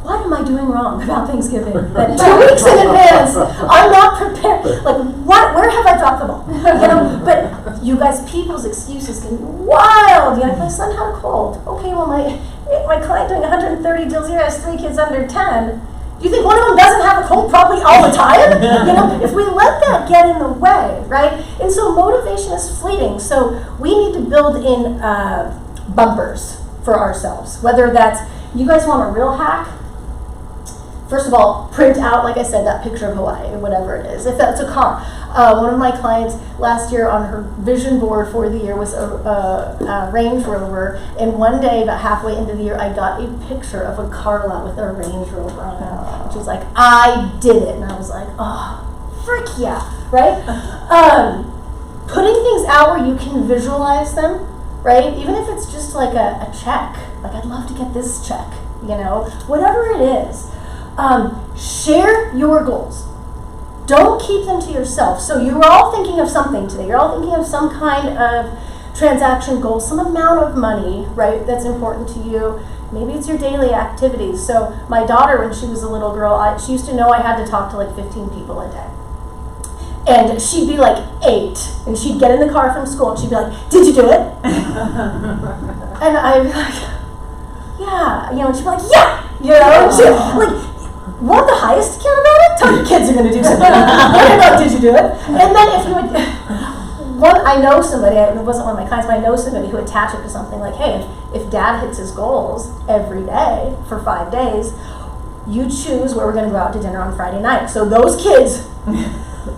what am I doing wrong about Thanksgiving? That 2 weeks in advance, I'm not prepared. Like, what? Where have I dropped the ball? You know? But you guys, people's excuses can be wild. You know, my son had a cold. Okay, well, my client doing 130 deals here has 3 kids under 10. Do you think one of them doesn't have a cold probably all the time? You know, if we let that get in the way, right? And so motivation is fleeting. So we need to build in bumpers for ourselves. Whether that's, you guys want a real hack? first of all, print out, like I said, that picture of Hawaii or whatever it is. If that's a car. One of my clients last year on her vision board for the year was a Range Rover. And one day, about halfway into the year, I got a picture of a car lot with a Range Rover on it. She was like, I did it. And I was like, oh, frick yeah, right? Putting things out where you can visualize them, right? Even if it's just like a check. Like, I'd love to get this check, you know? Whatever it is. Share your goals. Don't keep them to yourself. So you're all thinking of something today. You're all thinking of some kind of transaction goal, some amount of money, right, that's important to you. Maybe it's your daily activities. So my daughter, when she was a little girl, she used to know I had to talk to like 15 people a day. And she'd be like 8, and she'd get in the car from school, and she'd be like, did you do it? And I'd be like, yeah, you know, and she'd be like, yeah, you know, and she, like, want the highest account about it? Tell your kids are going to do something. Like, did you do it? And then if you would, I know somebody, it wasn't one of my clients, but I know somebody who attached it to something like, hey, if dad hits his goals every day for 5 days, you choose where we're going to go out to dinner on Friday night. So those kids,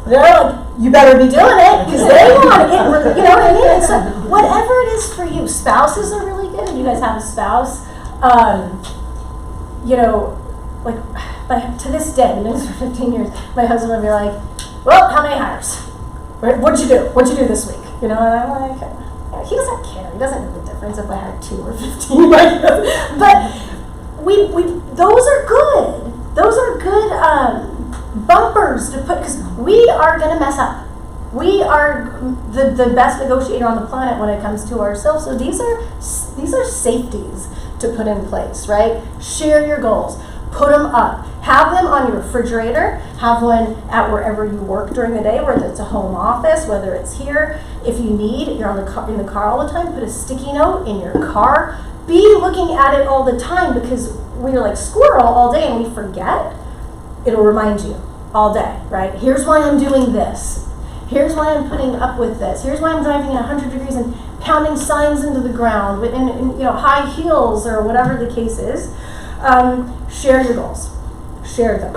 they're like, you better be doing it, because they want to get, you know what I mean? So whatever it is for you, spouses are really good. If you guys have a spouse, you know, like, to this day, I've been doing this for 15 years, my husband would be like, well, how many hires? What'd you do? What'd you do this week? You know, and I'm like, he doesn't care. He doesn't know the difference if I had 2 or 15. But we those are good. Those are good bumpers to put, because we are going to mess up. We are the best negotiator on the planet when it comes to ourselves. So these are safeties to put in place, right? Share your goals. Put them up. Have them on your refrigerator. Have one at wherever you work during the day, whether it's a home office, whether it's here. If you need, you're in the car all the time, put a sticky note in your car. Be looking at it all the time, because we're like squirrel all day and we forget. It'll remind you all day, right? Here's why I'm doing this. Here's why I'm putting up with this. Here's why I'm driving at 100 degrees and pounding signs into the ground in you know, high heels or whatever the case is. Share your goals. Share them.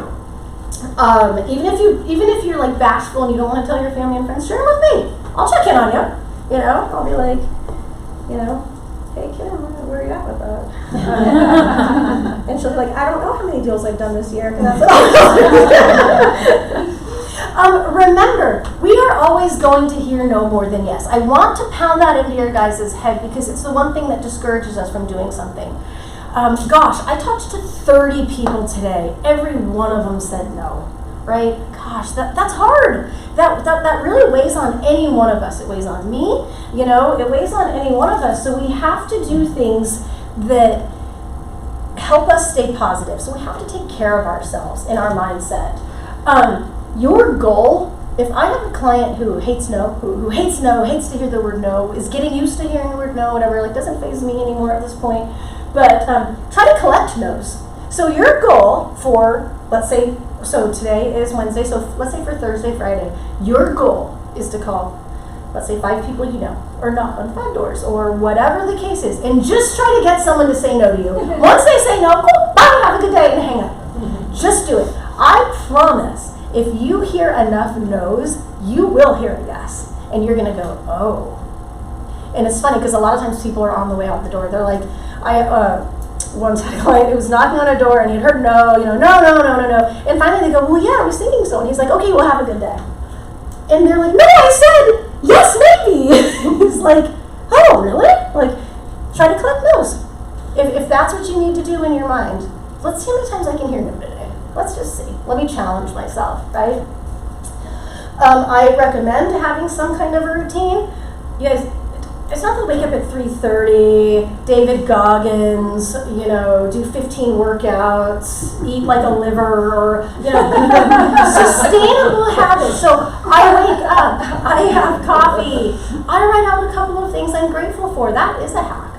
Even if you're like bashful and you don't want to tell your family and friends, share them with me. I'll check in on you. You know, I'll be like, you know, hey Kim, where are you at with that? And she'll be like, I don't know how many deals I've done this year, because that's all. Remember, we are always going to hear no more than yes. I want to pound that into your guys' head, because it's the one thing that discourages us from doing something. Gosh, I talked to 30 people today. Every one of them said no, right? Gosh, that's hard. That really weighs on any one of us. It weighs on me, you know, it weighs on any one of us. So we have to do things that help us stay positive. So we have to take care of ourselves in our mindset. Your goal, if I have a client who hates no, who hates no, hates to hear the word no, is getting used to hearing the word no, whatever, like doesn't faze me anymore at this point, but try to collect no's. So your goal for, let's say, so today is Wednesday, so let's say for Thursday, Friday, your goal is to call, let's say 5 people you know, or knock on 5 doors, or whatever the case is, and just try to get someone to say no to you. Once they say no, cool, bye, have a good day, and hang up. Just do it. I promise, if you hear enough no's, you will hear a yes, and you're gonna go, oh. And it's funny, because a lot of times people are on the way out the door. They're like, I once had a client who was knocking on a door, and he'd heard no, you know, no. And finally they go, well, yeah, I was thinking so. And he's like, okay, well, have a good day. And they're like, no, I said, yes, maybe. He's like, oh, really? Like, try to collect no's. If that's what you need to do in your mind, let's see how many times I can hear no today. Let's just see. Let me challenge myself, right? I recommend having some kind of a routine. You guys, it's not to wake up at 3:30, David Goggins, you know, do 15 workouts, eat like a liver, or, you know, sustainable habits. So I wake up, I have coffee, I write out a couple of things I'm grateful for. That is a hack.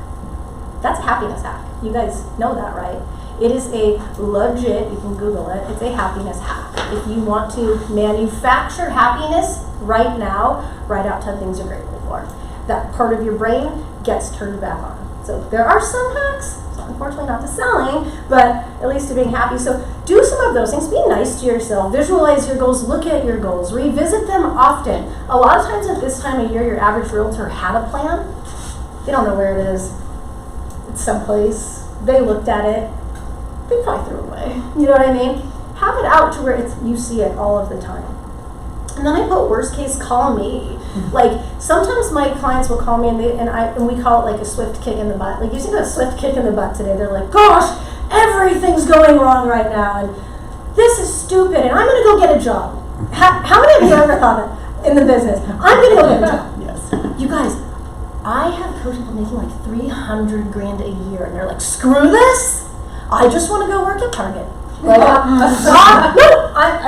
That's a happiness hack. You guys know that, right? It is a legit, you can Google it, it's a happiness hack. If you want to manufacture happiness right now, write out 10 things you're grateful for. That part of your brain gets turned back on. So there are some hacks, unfortunately not to selling, but at least to being happy. So do some of those things. Be nice to yourself. Visualize your goals. Look at your goals. Revisit them often. A lot of times at this time of year, your average realtor had a plan. They don't know where it is. It's someplace. They looked at it. They probably threw it away. You know what I mean? Have it out to where you see it all of the time. And then I put worst case, call me. Like sometimes my clients will call me and we call it like a swift kick in the butt. Like you see that swift kick in the butt today. They're like, gosh, everything's going wrong right now, and this is stupid, and I'm gonna go get a job. How many of you ever thought that in the business? I'm gonna go get a job. Yes. You guys, I have coached people making like $300 grand a year, and they're like, screw this. I just want to go work at Target. Like, I'm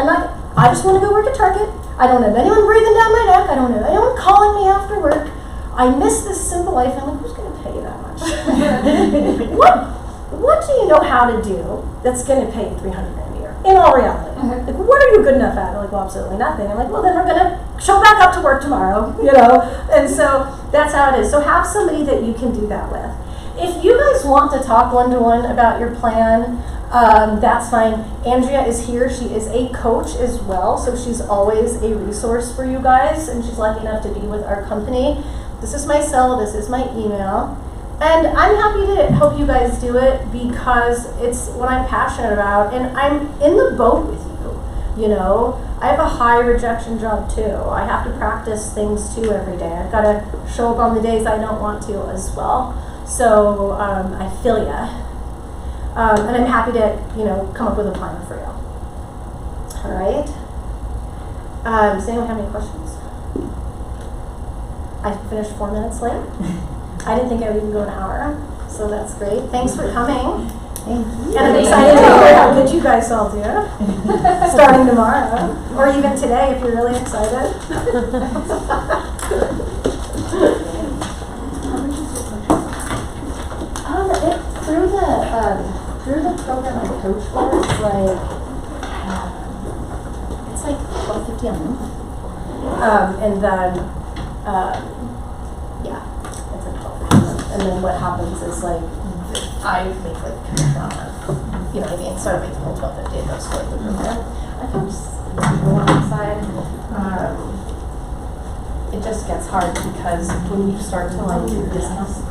not. I just want to go work at Target. I don't have anyone breathing down my neck. I don't have anyone calling me after work. I miss this simple life. I'm like, who's going to pay you that much? What do you know how to do that's going to pay you $300 grand a year? In all reality, like, what are you good enough at? They're like, well, absolutely nothing. I'm like, well, then we're going to show back up to work tomorrow, you know. And so that's how it is. So have somebody that you can do that with. If you guys want to talk one-to-one about your plan, that's fine. Andrea is here. She is a coach as well, so she's always a resource for you guys, and she's lucky enough to be with our company. This is my cell. This is my email. And I'm happy to help you guys do it because it's what I'm passionate about, and I'm in the boat with you, you know. I have a high rejection job too. I have to practice things too every day. I've got to show up on the days I don't want to as well. So I feel ya. And I'm happy to, you know, come up with a plan for you. All right. Does anyone have any questions? I finished 4 minutes late. I didn't think I would even go an hour, so that's great. Thanks for coming. Thank you. And I'm excited to hear how good you guys all do. Starting tomorrow, or even today if you're really excited. Through the program I coach for, it's like $12.50 a month. And then yeah, it's like $12.50 a month. And then what happens is like I make like commission on it. You know what I mean? So I make the whole $12.50. It goes toward the program. I can just go on the side. It just gets hard because when you start to like do business,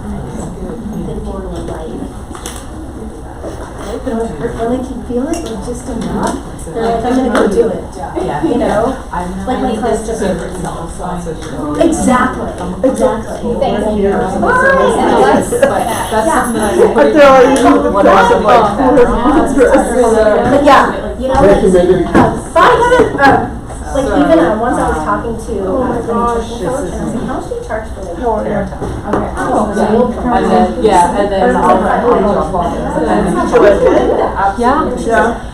then people are like. But when they can feel it, like just enough, they're like, I'm gonna go do it. Yeah. You know? Like my class just Exactly. Thank you. That's something that I But yeah, you know, like even once I was talking to a nutrition coach, and I was like, how much do you charge for like airtime? Okay. and then I'll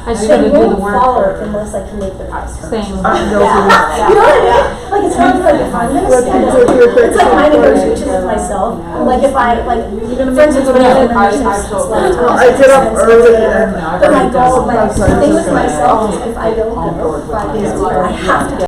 I just They gotta do the won't work follow for unless I can make the price hurt. same. You know what I mean? Like it's not like if I'm gonna spend it's like my negotiation with myself. Like if I for instance when I have memberships, it's less time. I get up early But my goal, my thing with myself is if I don't go 5 days a week, I have to